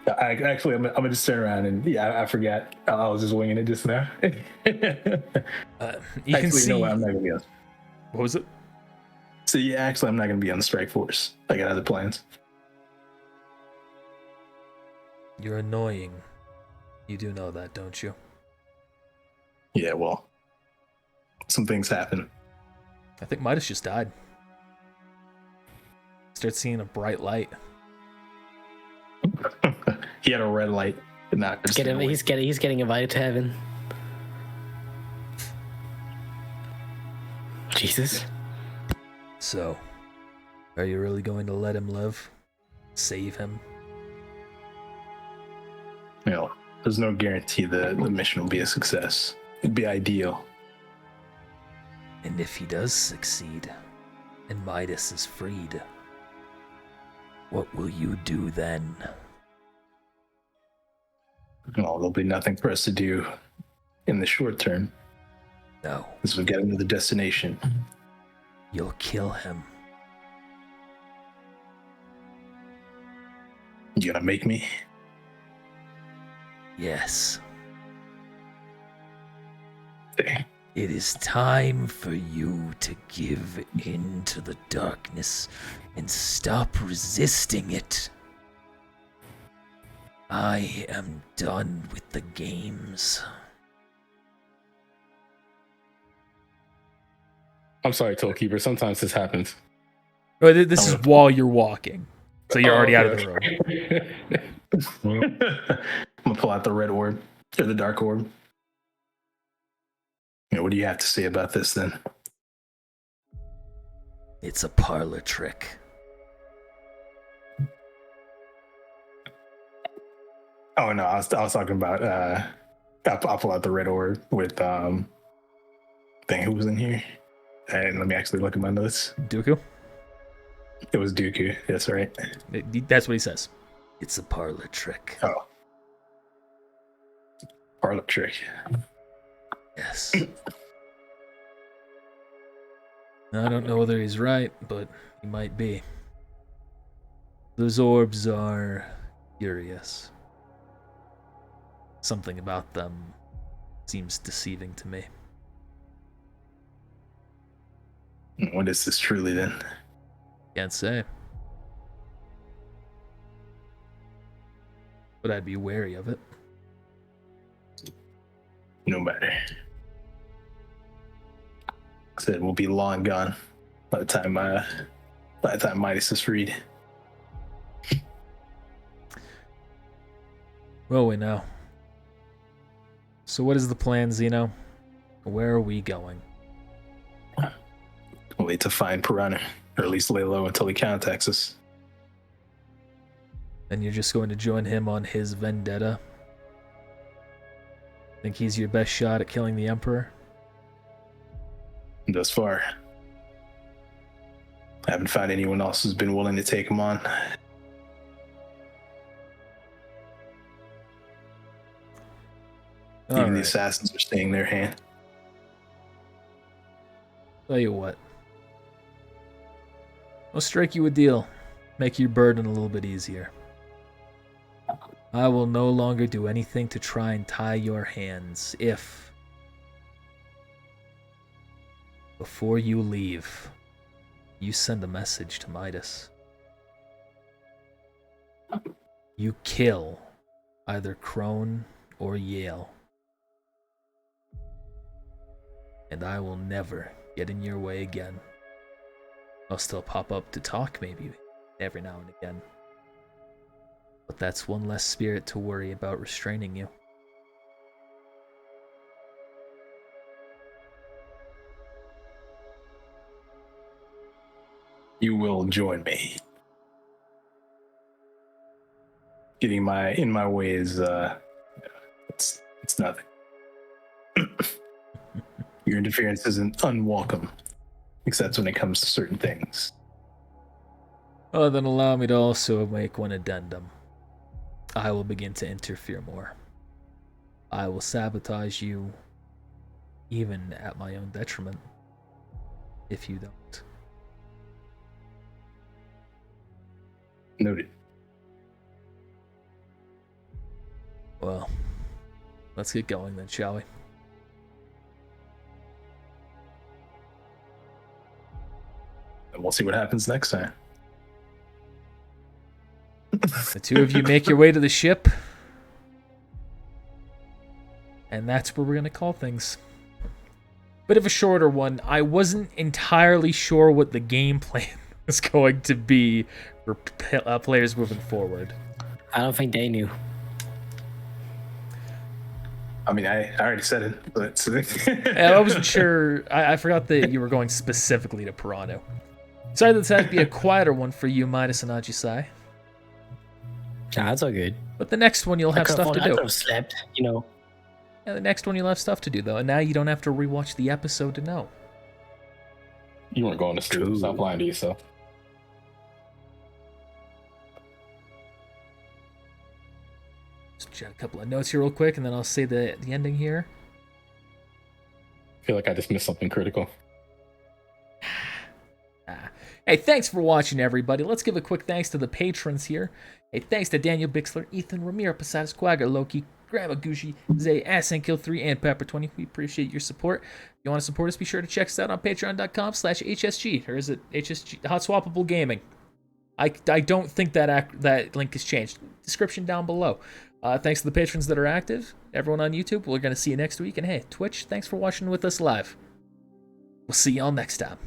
Actually, I'm gonna just turn around and I forgot. I was just winging it just now. You can see. No, I'm not gonna be on. What was it? So yeah, actually, I'm not gonna be on the strike force. I got other plans. You're annoying. You do know that, don't you? Yeah, well, some things happen. I think Midas just died. Start seeing a bright light. He had a red light. He's getting invited to heaven. Jesus. So, are you really going to let him live? Save him? You know, there's no guarantee the mission will be a success. It'd be ideal. And if he does succeed, and Midas is freed, what will you do then? Well, there'll be nothing for us to do in the short term. No. Because we've got another destination. You'll kill him. You gonna make me? Yes. Dang. It is time for you to give in to the darkness and stop resisting it. I am done with the games. I'm sorry, Tollkeeper. Sometimes this happens. Oh, this is while you're walking, so you're already out of the room. I'm gonna pull out the red orb or the dark orb. What do you have to say about this then? It's a parlor trick. Oh no, I was talking about I'll pull out the red orb with thing who was in here. And let me actually look at my notes. Dooku? It was Dooku, that's right. That's what he says. It's a parlor trick. Oh. Parlor trick. Yes. I don't know whether he's right, but he might be. Those orbs are curious. Something about them seems deceiving to me. What is this truly then? Can't say. But I'd be wary of it. No matter. Said we'll be long gone by the time Midas is freed. Well, we know. So what is the plan, Xeno? Where are we going? We'll wait to find Piranha, or at least lay low until he contacts us. Then you're just going to join him on his vendetta? Think he's your best shot at killing the Emperor? Thus far, I haven't found anyone else who's been willing to take him on. Even the assassins are staying their hand. Tell you what. I'll strike you a deal. Make your burden a little bit easier. I will no longer do anything to try and tie your hands if, before you leave, you send a message to Midas. You kill either Crone or Yale. And I will never get in your way again. I'll still pop up to talk maybe every now and again. But that's one less spirit to worry about restraining you. You will join me. Getting in my way is it's nothing. Your interference isn't unwelcome, except when it comes to certain things. Oh, then allow me to also make one addendum. I will begin to interfere more. I will sabotage you, even at my own detriment, if you don't. Noted. Well, let's get going then, shall we? And we'll see what happens next time. The two of you make your way to the ship. And that's where we're going to call things. Bit of a shorter one. I wasn't entirely sure what the game plan was going to be for players moving forward. I don't think they knew. I mean, I already said it, but... I wasn't sure. I forgot that you were going specifically to Piranha. Sorry that this had to be a quieter one for you, Midas and Ajisai. Nah, that's all good. But the next one you'll have stuff to do. I could have slept, you know. Yeah, the next one you'll have stuff to do, though. And now you don't have to rewatch the episode to know. You weren't going to sleep. Stop lying to yourself. Just jot a couple of notes here real quick, and then I'll say the ending here. I feel like I just missed something critical. Hey, thanks for watching, everybody. Let's give a quick thanks to the patrons here. Hey, thanks to Daniel Bixler, Ethan, Ramiro, Posada, Squagger, Loki, Grandma Gucci, Zay, Asankill3, and Pepper20. We appreciate your support. If you want to support us, be sure to check us out on patreon.com/HSG. Or is it HSG? Hot Swappable Gaming. I don't think that link has changed. Description down below. Thanks to the patrons that are active. Everyone on YouTube, we're going to see you next week. And hey, Twitch, thanks for watching with us live. We'll see y'all next time.